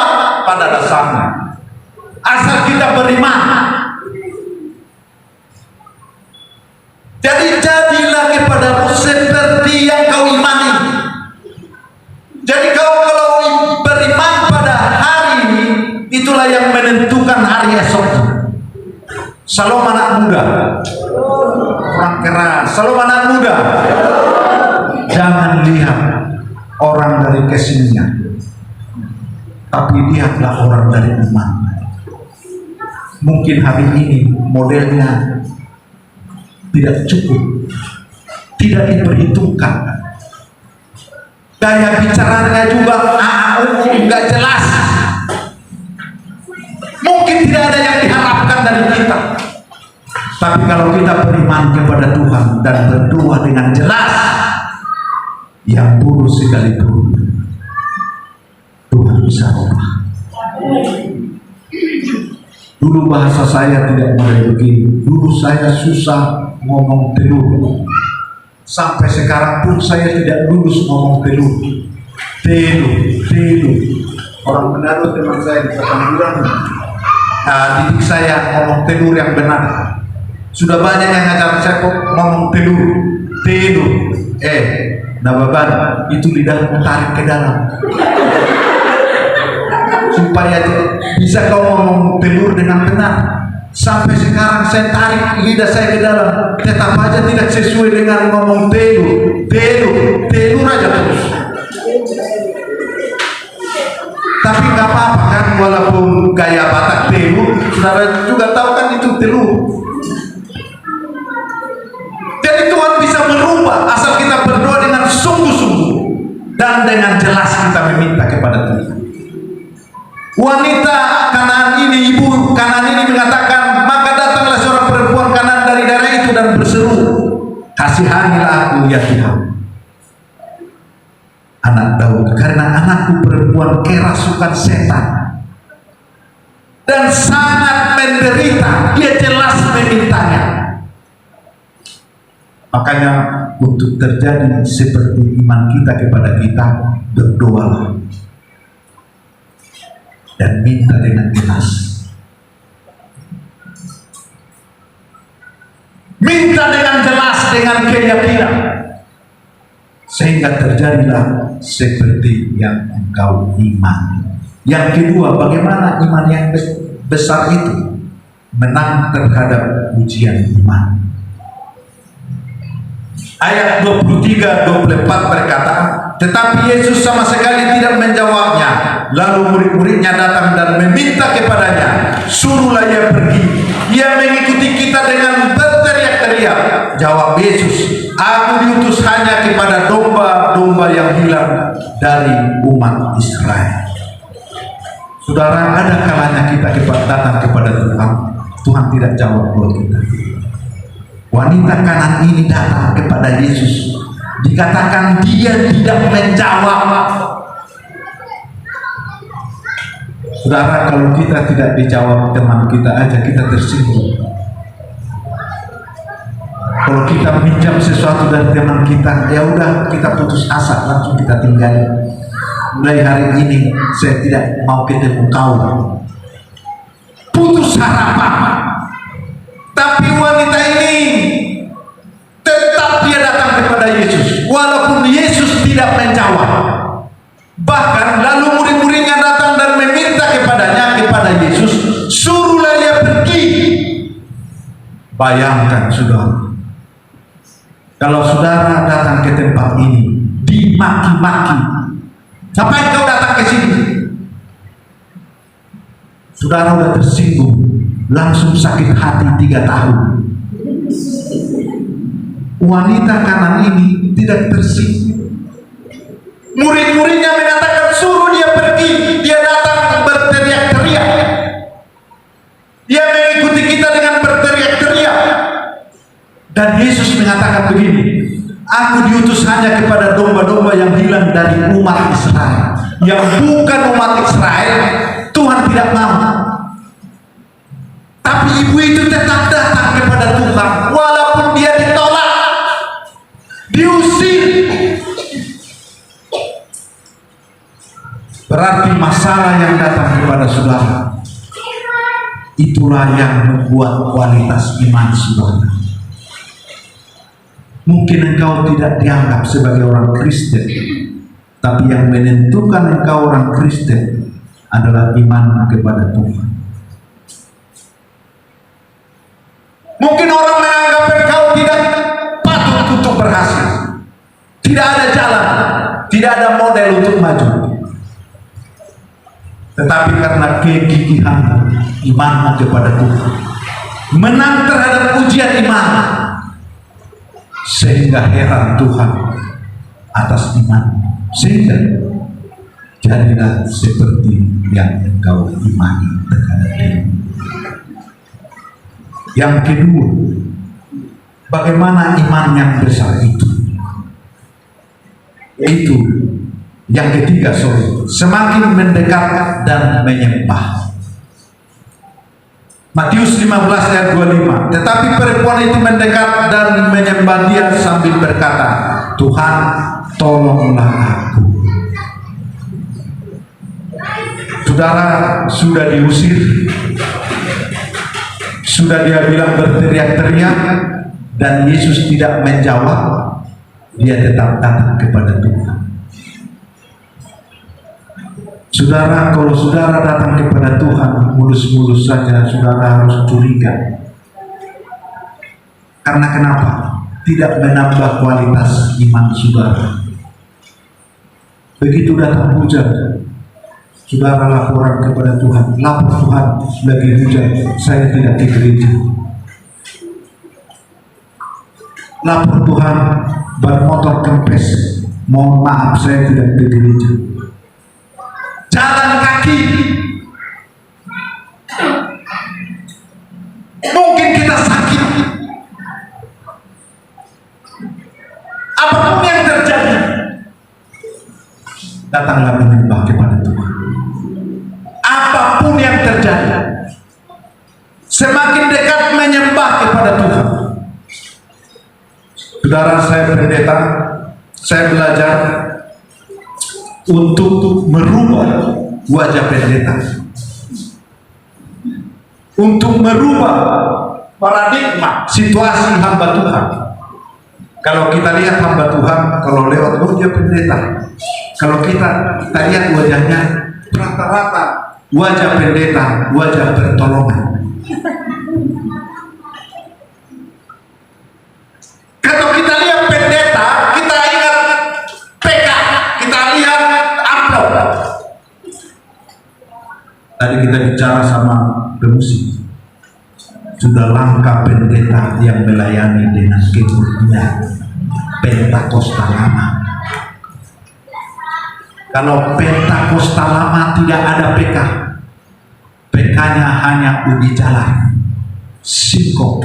itulah yang menentukan hari esoknya. Shalom anak muda, orang keras. Shalom anak muda, jangan lihat orang dari kesenian, tapi lihatlah orang dari iman. Mungkin hari ini modelnya tidak cukup, tidak diperhitungkan, gaya bicaranya juga nggak jelas. Mungkin tidak ada yang diharapkan dari kita, tapi kalau kita beriman kepada Tuhan dan berdoa dengan jelas, yang buruk sekalipun Tuhan bisa ubah. Dulu bahasa saya tidak mulai begini. Dulu saya susah ngomong telur. Sampai sekarang pun saya tidak lulus ngomong telur. Telur. Orang Manado teman saya di Petamburan, didik saya ngomong telur yang benar. Sudah banyak yang ngajar saya kok ngomong telur. Nababan itu lidah tarik ke dalam. Supaya bisa kau ngomong telur dengan benar. Sampai sekarang saya tarik lidah saya ke dalam, tetap aja tidak sesuai dengan ngomong telur aja terus. Tapi nggak apa-apa kan, walaupun gaya Batak telur, saudara juga tahu kan itu telur. Jadi Tuhan bisa merubah asal kita berdoa dengan sungguh-sungguh dan dengan jelas kita meminta kepada Tuhan. Wanita Kanaan ini, ibu Kanaan ini mengatakan, maka datanglah seorang perempuan Kanaan dari daerah itu dan berseru, kasihanilah aku ya Tuhan, anak Daud, karena anakku perempuan kerasukan setan dan sangat menderita. Dia jelas memintanya. Makanya untuk terjadi seperti iman kita kepada kita, berdoalah dan minta dengan jelas. Minta dengan jelas, dengan keyakinan, sehingga terjadilah seperti yang engkau imani. Yang kedua, bagaimana iman yang besar itu menang terhadap ujian iman. Ayat 23-24 berkata, tetapi Yesus sama sekali tidak menjawabnya. Lalu murid-muridnya datang dan meminta kepadanya, suruhlah ia pergi. Ia mengikuti kita dengan berteriak-teriak. Jawab Yesus, aku diutus hanya kepada domba-domba yang hilang dari umat Israel. Saudara, ada kalanya kita datang kepada Tuhan, Tuhan tidak jawab doa kita. Wanita Kanaan ini datang kepada Yesus, dikatakan dia tidak menjawab. Saudara, kalau kita tidak dijawab teman kita aja, kita tersinggung. Kalau kita minjam sesuatu dari teman kita, ya udah kita putus asa, langsung kita tinggal. Mulai hari ini saya tidak mau ketemu kau. Putus harapan. Tapi wanita ini tetap dia datang kepada Yesus, walaupun Yesus tidak menjawab. Bahkan lalu murid-muridnya datang dan meminta kepada Yesus, suruhlah dia pergi. Bayangkan saudara, kalau saudara datang ke tempat ini dimaki-maki, ngapain kau datang ke sini? Saudara udah tersinggung, langsung sakit hati 3 tahun. Wanita Kanaan ini tidak tersinggung. Murid-muridnya mengatakan suruh dia pergi. Dia datang berteriak-teriak. Dia mengikuti kita dengan berteriak-teriak. Dan Yesus mengatakan begini, aku diutus hanya kepada domba-domba yang hilang dari umat Israel. Yang bukan umat Israel Tuhan tidak mau. Tapi ibu itu tetap datang kepada Tuhan walaupun dia ditolak, diusir. Berarti masalah yang datang kepada saudara, itulah yang membuat kualitas iman saudara. Mungkin engkau tidak dianggap sebagai orang Kristen, tapi yang menentukan engkau orang Kristen adalah iman kepada Tuhan. Mungkin orang menganggap engkau tidak patut untuk berhasil, tidak ada jalan, tidak ada model untuk maju. Tetapi karena kegigihan imanmu kepada Tuhan, menang terhadap ujian iman, sehingga heran Tuhan atas iman, sehingga jadilah seperti yang engkau imani terhadap diri. Yang kedua, bagaimana iman yang besar itu? Yaitu yang ketiga, semakin mendekat dan menyembah. Matius 15 ayat 25. Tetapi perempuan itu mendekat dan menyembah Dia sambil berkata, Tuhan, tolonglah aku. Saudara sudah diusir, sudah dia bilang berteriak-teriak, dan Yesus tidak menjawab. Dia tetap datang kepada Tuhan. Saudara, kalau saudara datang kepada Tuhan mulus-mulus saja, saudara harus curiga. Karena kenapa? Tidak menambah kualitas iman saudara. Begitu datang hujan, saudara laporan kepada Tuhan, lapor Tuhan, lagi hujan, saya tidak ke gereja. Lapor Tuhan, ban motor kempes, mohon maaf saya tidak ke gereja. Jalan kaki, mungkin kita sakit, apapun yang terjadi, datanglah menyembah kepada Tuhan. Apapun yang terjadi, semakin dekat menyembah kepada Tuhan. Saudara, saya pendeta, saya belajar untuk merubah wajah pendeta, untuk merubah paradigma situasi hamba Tuhan. Kalau kita lihat hamba Tuhan, kalau lewat dia pendeta, kalau kita lihat wajahnya, rata-rata wajah pendeta, wajah pertolongan. Kalau kita lihat pendeta, kita ingat PK, kita lihat amplop. Tadi kita bicara sama pemusik, sudah langka pendeta yang melayani dengan kemurnian Pentakosta lama. Kalau Pentakosta lama tidak ada PK, PK-nya hanya uji jalan, singkong.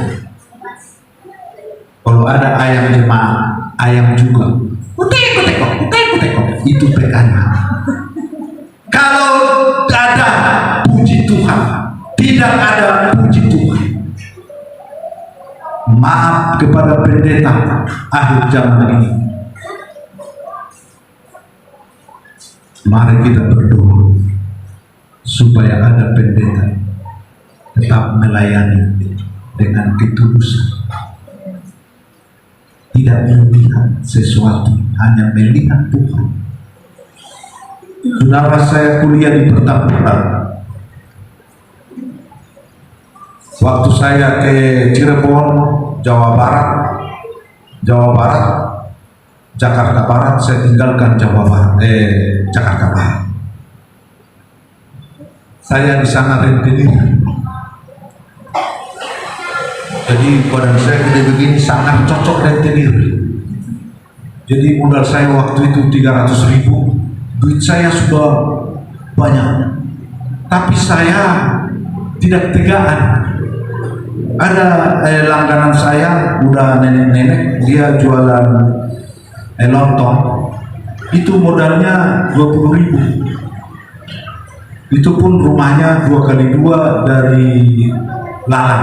Kalau ada ayam jemaat, ayam juga, utek, itu PK-nya. Kalau ada puji Tuhan, tidak ada puji Tuhan. Maaf kepada pendeta akhir zaman ini. Mari kita berdoa supaya ada pendeta tetap melayani dengan ketulusan, tidak melihat sesuatu, hanya melihat Tuhan. Saudara, saya kuliah di Pertamina. Waktu saya ke Cirebon, Jawa Barat, Jakarta Barat, saya tinggalkan Jakarta Barat. Saya di sana rentenir. Jadi badan saya gede begini, sangat cocok rentenir. Jadi modal saya waktu itu 300.000. Duit saya sudah banyak, tapi saya tidak tegaan. Ada langganan saya, udah nenek-nenek, dia jualan lontong, itu modalnya 20.000. Itu pun rumahnya 2x2 dari lahan,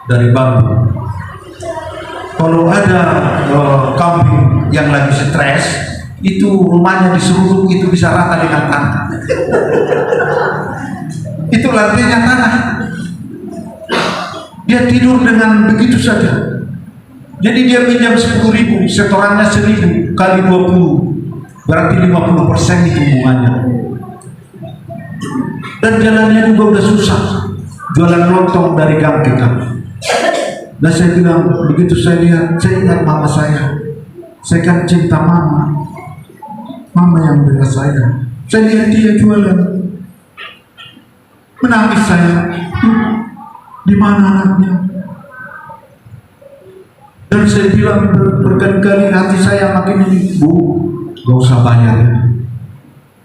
dari bambu. Kalau ada kambing yang lagi stres, itu rumahnya diseruduk, itu bisa rata dengan tanah. Itu lantainya tanah. Dia tidur dengan begitu saja. Jadi dia pinjam 10.000, setorannya 1.000 kali 20, berarti 50% itu hubungannya. Dan jalannya juga udah susah, jualan lontong dari gang kita. Dan saya bilang, begitu saya lihat, saya ingat mama saya kan cinta mama yang bela saya lihat dia jualan, menangis saya, di mana anaknya? Dan saya bilang berkali-kali hati saya makin ini, Bu, gak usah bayar ya,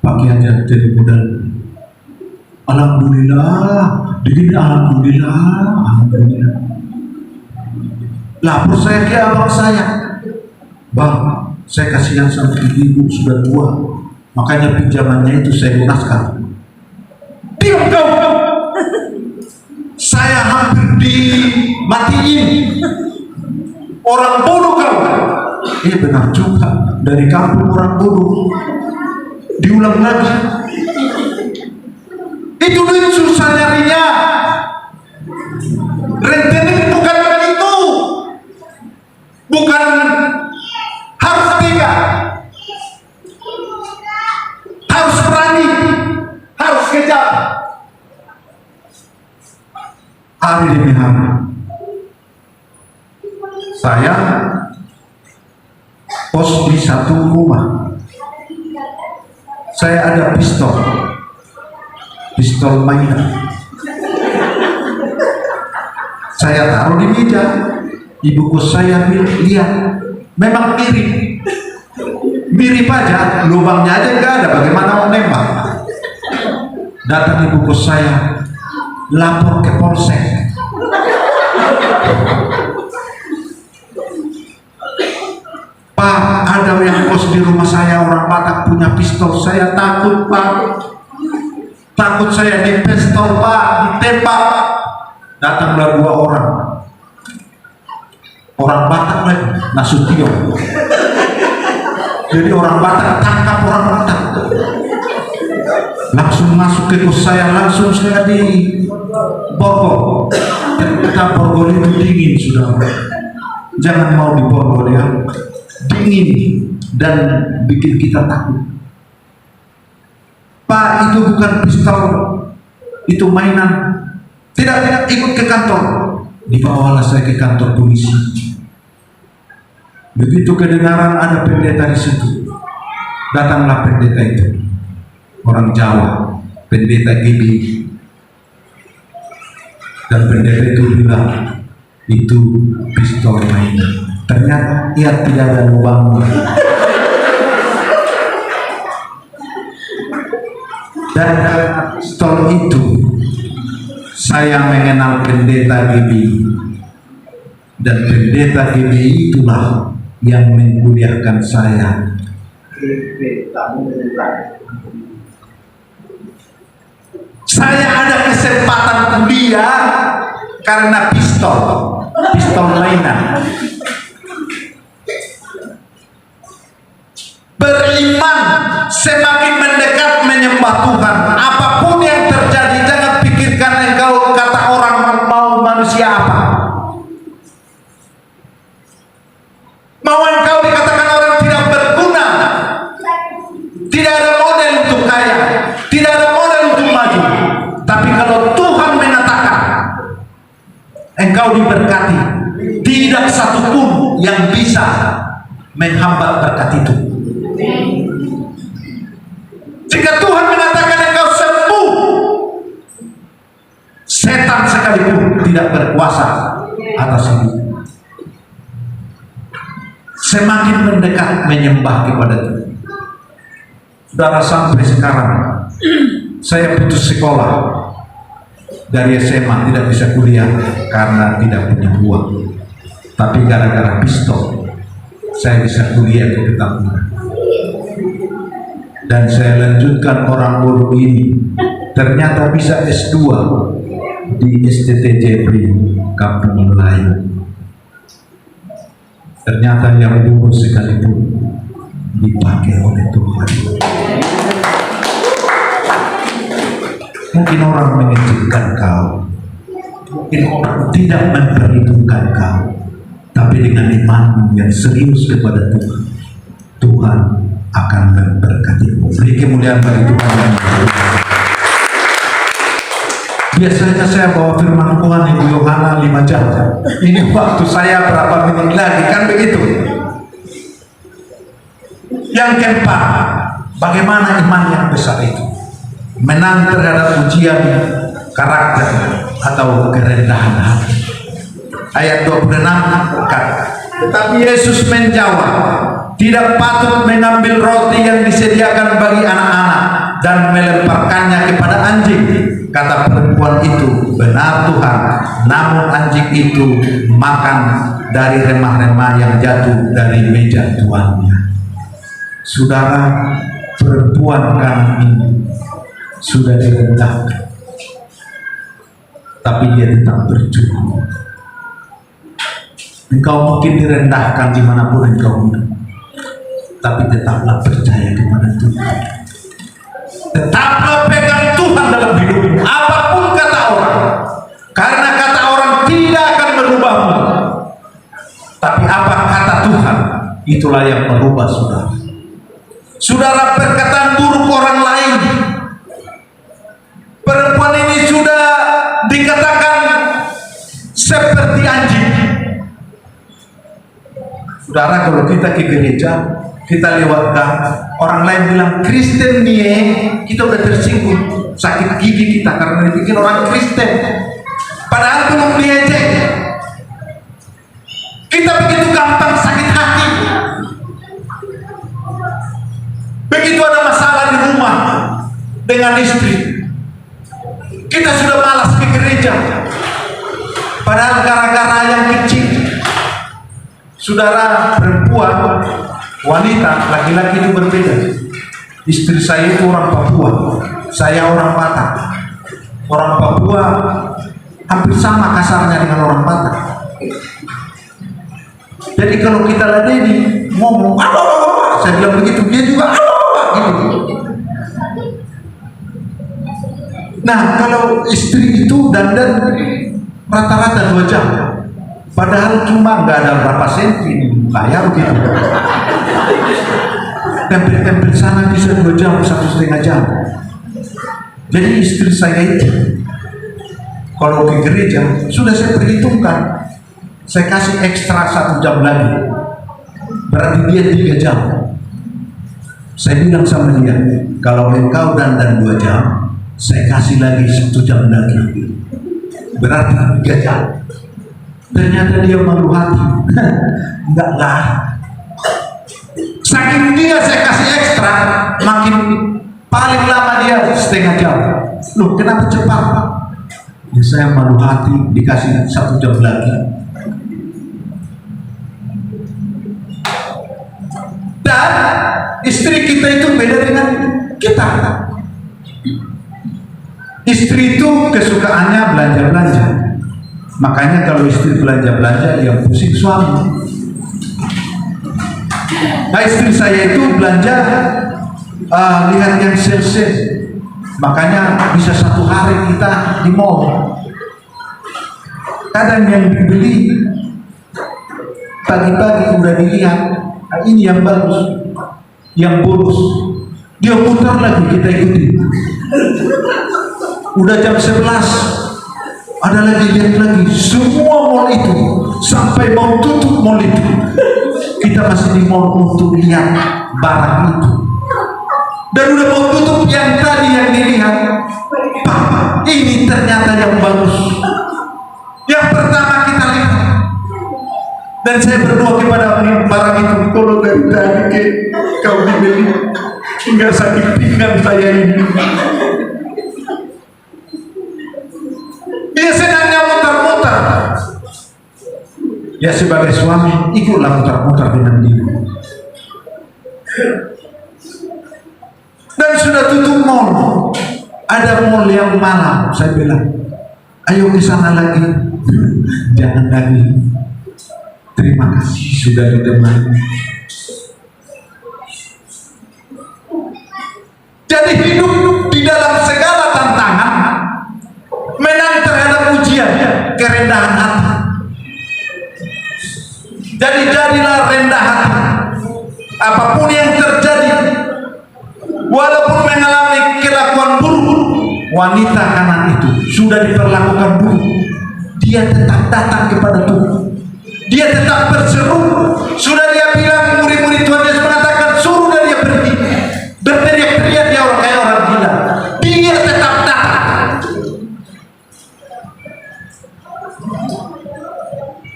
pakai aja modal. Alhamdulillah, begini alhamdulillah. Lapor saya ke abang saya, Bang, saya kasihan sama ibu sudah tua, makanya pinjamannya itu saya lunaskan. Diam kau! Saya hampir dimatiin. Orang bodoh kau. Benar juga, dari kampung orang bodoh. Diulang lagi. Itu duit susah nyarinya. Rentenir bukan begitu. Bukan harus tega, harus berani, harus kejar. Hari demi hari saya pos di satu rumah. Saya ada pistol mainan. Saya taruh di meja. Ibu kos saya lihat, memang mirip aja, lubangnya aja nggak ada, bagaimana mau nembak? Datang ibu kos saya, lapor ke polsek. Pak, ada yang kos di rumah saya orang Batak punya pistol. Saya takut, Pak. Takut saya dipistol, Pak, ditembak. Datanglah 2 orang. Orang Batak lagi, Nasution. Jadi orang Batak tangkap orang Batak. Langsung masuk ke kos saya, langsung saya di borgol. Ternyata borgol itu dingin sudah. Jangan mau di borgol ya. Dingin dan bikin kita takut. Pak, itu bukan pistol, itu mainan. Tidak ikut ke kantor. Dibawalah saya ke kantor polisi. Begitu kedengaran ada pendeta di situ, datanglah pendeta itu, orang Jawa, pendeta Gibi. Dan pendeta itu bilang, itu pistol mainan. Ternyata ia tidak ada lubangnya. Dan pistol itu saya mengenal pendeta Gibi. Dan pendeta Gibi itulah yang menguliakan saya. Saya ada kesempatan kuliah karena pistol mainan. Beriman, semakin mendekat menyembah Tuhan. Apapun yang terjadi, jangan pikirkan engkau kata orang mau manusia apa. Mau engkau dikatakan orang tidak berguna, tidak ada model untuk kaya, tidak ada model untuk maju. Tapi kalau Tuhan mengatakan engkau diberkati, tidak satupun yang bisa menghambat berkat itu. Jika Tuhan mengatakan engkau sembuh, setan sekalipun tidak berkuasa atas itu. Semakin mendekat menyembah kepada Tuhan. Saudara, sampai sekarang saya putus sekolah dari SMA, tidak bisa kuliah karena tidak punya uang. Tapi gara-gara pistol saya bisa kuliah ke Petamburan. Dan saya lanjutkan orang bodoh ini, ternyata bisa S2 di STT Jepri, Kampung Melayu. Ternyata yang bodoh sekalipun dipakai oleh Tuhan. Mungkin orang mengizinkan kau, mungkin orang tidak memperhitungkan kau, tapi dengan imanmu yang serius kepada Tuhan, Tuhan akan memberkatimu. Beri kemuliaan bagi Tuhan. biasanya saya bawa firman Tuhan Ibu Yohana 5 jam. Ini waktu saya berapa menit lagi, kan begitu. Yang keempat, bagaimana iman yang besar itu? Menang terhadap ujian karakter atau kerendahan hati. Ayat 26 kata, tetapi Yesus menjawab, tidak patut mengambil roti yang disediakan bagi anak-anak dan melemparkannya kepada anjing. Kata perempuan itu, benar Tuhan, namun anjing itu makan dari remah-remah yang jatuh dari meja tuannya. Saudara, perempuan kanan ini sudah direndahkan, tapi dia tetap berjuang. Engkau mungkin direndahkan dimanapun engkau hidup, tapi tetaplah percaya kepada Tuhan. Tetaplah pegang Tuhan dalam hidupmu, apapun kata orang, karena kata orang tidak akan merubahmu, tapi apa kata Tuhan, itulah yang merubah saudara. Saudara, perkataan buruk orang lain, perempuan ini sudah dikatakan seperti anjing. Saudara, kalau kita ke gereja, kita lewat gang, orang lain bilang Kristen nih, kita udah tersinggung, sakit gigi kita karena dibikin orang Kristen, padahal belum diejek. Kita begitu gampang sakit hati. Begitu ada masalah di rumah dengan istri, kita sudah malas ke gereja, padahal gara-gara yang kecil. Saudara, perempuan, wanita, laki-laki itu berbeda. Istri saya itu orang Papua, saya orang Batak. Orang Papua hampir sama kasarnya dengan orang Batak. Jadi kalau kita ladeni ngomong, saya bilang begitu, dia juga gitu. Nah, kalau istri itu dandan rata-rata 2 jam, padahal cuma nggak ada berapa senti kayak begitu. Tempel-tempel sana bisa 2 jam, 1,5 jam. Jadi istri saya itu kalau ke gereja sudah saya perhitungkan, saya kasih ekstra 1 jam lagi, berarti dia 3 jam. Saya bilang sama dia, kalau engkau dandan 2 jam, saya kasih lagi 1 jam lagi, berarti 3 jam. Ternyata dia malu hati. Enggak lah. Saking dia saya kasih ekstra, makin paling lama dia 1,5 jam. Loh, kenapa cepat? Ya, saya malu hati dikasih 1 jam lagi. Dan istri kita itu beda dengan kita. Istri itu kesukaannya belanja-belanja. Makanya kalau istri belanja-belanja, yang pusing suami. Nah, istri saya itu belanja lihat yang sales, makanya bisa 1 hari kita di mall. Kadang yang dibeli pagi-pagi udah dilihat, nah, ini yang bagus, yang bonus, dia putar lagi, kita ikuti. Udah jam 11, ada lagi, lihat lagi, semua mall itu sampai mau tutup mall itu, kita masih di mall untuk lihat barang itu. Dan udah mau tutup yang tadi yang dilihat, Pak, ini ternyata yang bagus, yang pertama kita lihat. Dan saya berdoa kepada barang itu, kalau dari tadi kau dibeli, hingga sakit pinggang saya ini. Dia senangnya muter-muter. Ya, sebagai suami ikutlah muter-muter dengan dia. Dan sudah tutup mall, ada mall yang malam. Saya bilang, ayo ke sana lagi. Jangan lagi. Terima kasih sudah ditemani. Jadi hidup di dalam segala tantangan, menang terhadap ujian, kerendahan hati. Jadi jadilah rendah hati. Apapun yang terjadi, walaupun mengalami kelakuan buruk, wanita kanan itu sudah diperlakukan buruk, dia tetap datang kepada Tuhan. Dia tetap berseru. Sudah dia bilang, murid-murid Tuhan Yesus mengatakan suruh dan dia pergi. Berteriak-teriak dia kayak orang gila. Dia tetap datang.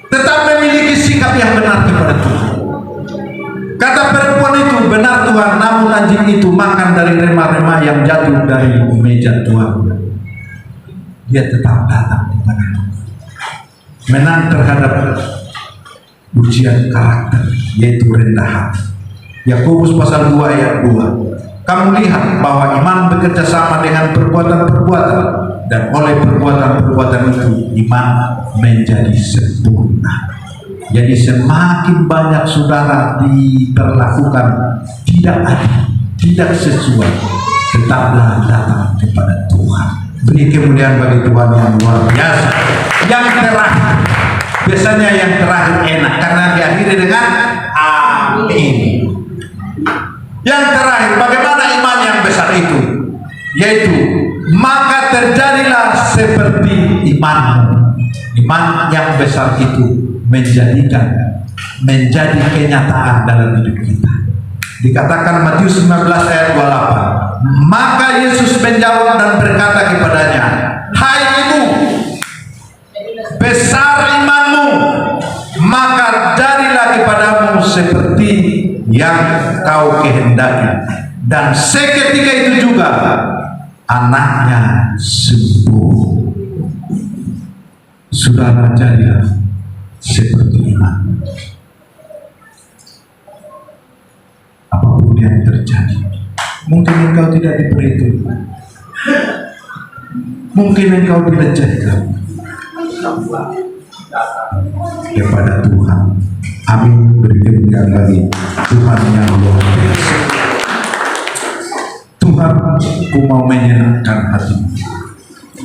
Tetap memiliki sikap yang benar kepada Tuhan. Kata perempuan itu, benar Tuhan, namun anjing itu makan dari rema-rema yang jatuh dari meja Tuhan. Dia tetap datang kepada Tuhan. Menang terhadap ujian karakter, yaitu rendah hati. Yakobus pasal 2 ayat 2. Kamu lihat bahwa iman bekerja sama dengan perbuatan-perbuatan, dan oleh perbuatan-perbuatan itu iman menjadi sempurna. Jadi semakin banyak saudara diperlakukan tidak adil, tidak sesuai, tetaplah datang kepada Tuhan. Beri kemuliaan bagi Tuhan yang luar biasa. Yang terakhir, biasanya yang terakhir enak karena diakhiri dengan amin. Yang terakhir, bagaimana iman yang besar itu? Yaitu, maka terjadilah seperti imanmu. Iman yang besar itu menjadi kenyataan dalam hidup kita. Dikatakan Matius 15 ayat 28. Maka Yesus menjawab dan berkata kepadanya, hai ibu, besar imanmu, maka jadilah kepadamu seperti yang kau kehendaki. Dan seketika itu juga anaknya sembuh. Saudara, jadilah seperti iman. Apapun yang terjadi, mungkin engkau tidak diperhitungkan, mungkin engkau dilecehkan, kepada Tuhan. Amin. Berikan lagi Tuhan yang luar biasa. Tuhan, ku mau menyenangkan hatimu.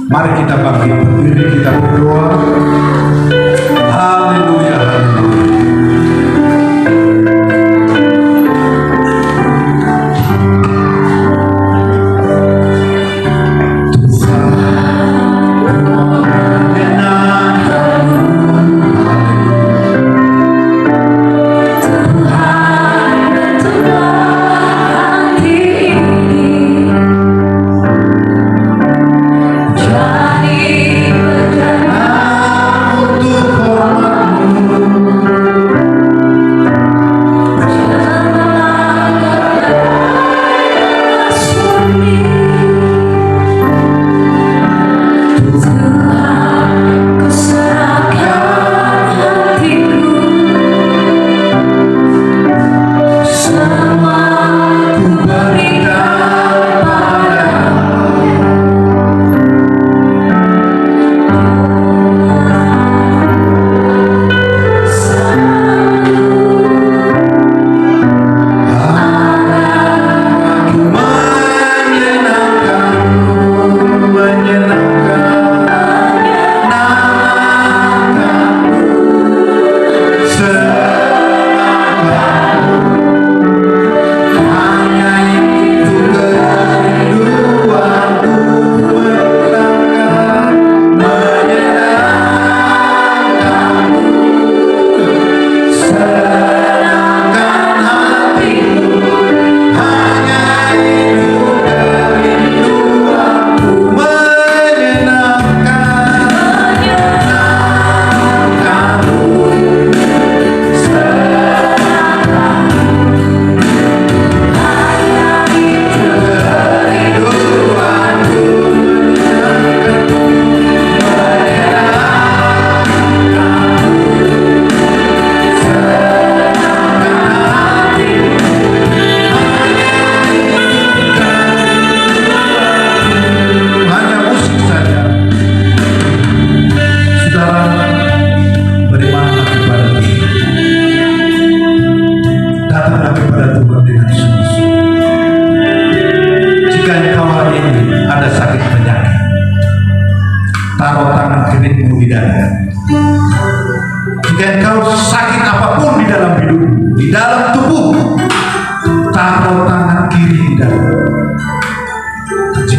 Mari kita bangkit berdiri, kita berdoa. Haleluya, haleluya.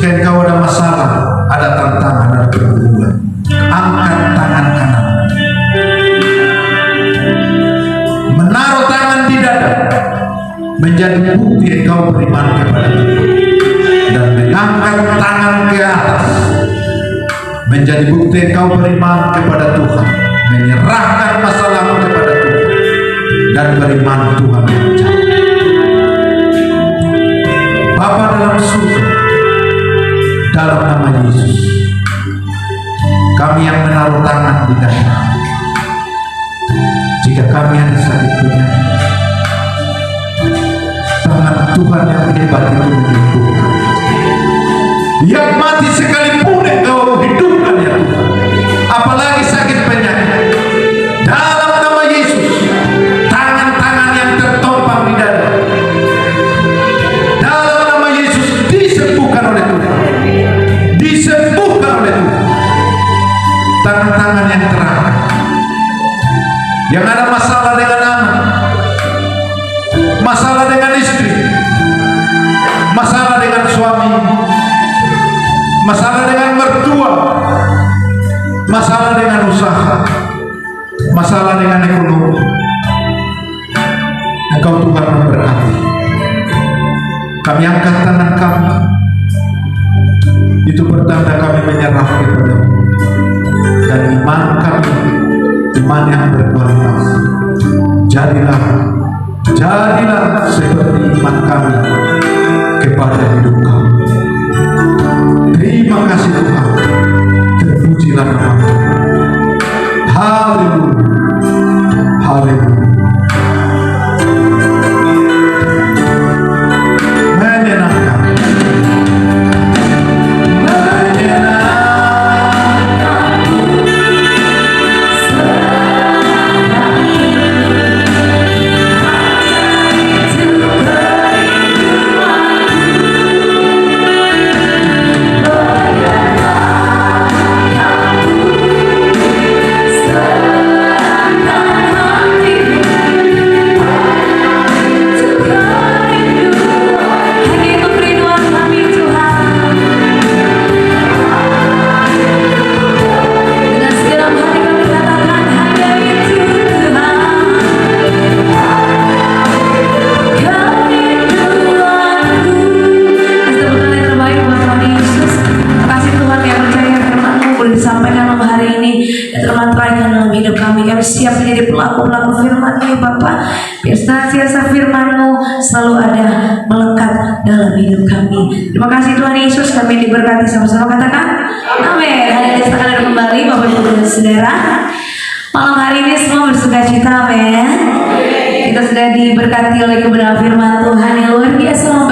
Jika engkau ada masalah, ada tantangan, ada pergumulan, angkat tangan kanan, menaruh tangan di dada, menjadi bukti engkau beriman kepada Tuhan, dan mengangkat tangan ke atas, menjadi bukti engkau beriman kepada Tuhan, menyerahkan masalahmu kepada Tuhan, dan beriman Tuhan yang jauh. Bapa dalam surga, dalam nama Yesus, kami yang menaruh tangan di dada, jika kami ada sakit penyakit, tangan Tuhan yang hebat itu menyembuhkan. Yang mati sekalipun engkau hidupkan ya Tuhan, apalagi sakit penyakit. Dalam nama Yesus, tangan-tangan yang tertopang di dada, dalam nama Yesus disembuhkan oleh Tuhan, disembuhkan oleh Tuhan. Tangan-tangan yang terangkat, yang ada masalah dengan anak, masalah dengan istri, masalah dengan suami, masalah dengan mertua, masalah dengan usaha, masalah dengan ekonomi, Engkau Tuhan memberkati. Kami angkat tangan kami, itu bertanda kami menyerah kepada-Mu, dan iman kami, iman yang berkualitas. Jadilah seperti iman kami kepada hidup kami. Terima kasih Tuhan, terpujilah nama-Mu. Haleluya, haleluya. Menyenangkan, siap menjadi pelaku-pelaku firman-Mu ya Bapa. Biar senantiasa firman-Mu selalu ada melekat dalam hidup kami. Terima kasih Tuhan Yesus, kami diberkati sama-sama, katakan amin. Hari ini kita akan kembali Bapak Ibu dan Saudara. Malam hari ini semua bersukacita, amin. Kita sudah diberkati oleh kebenaran firman Tuhan yang luar biasa.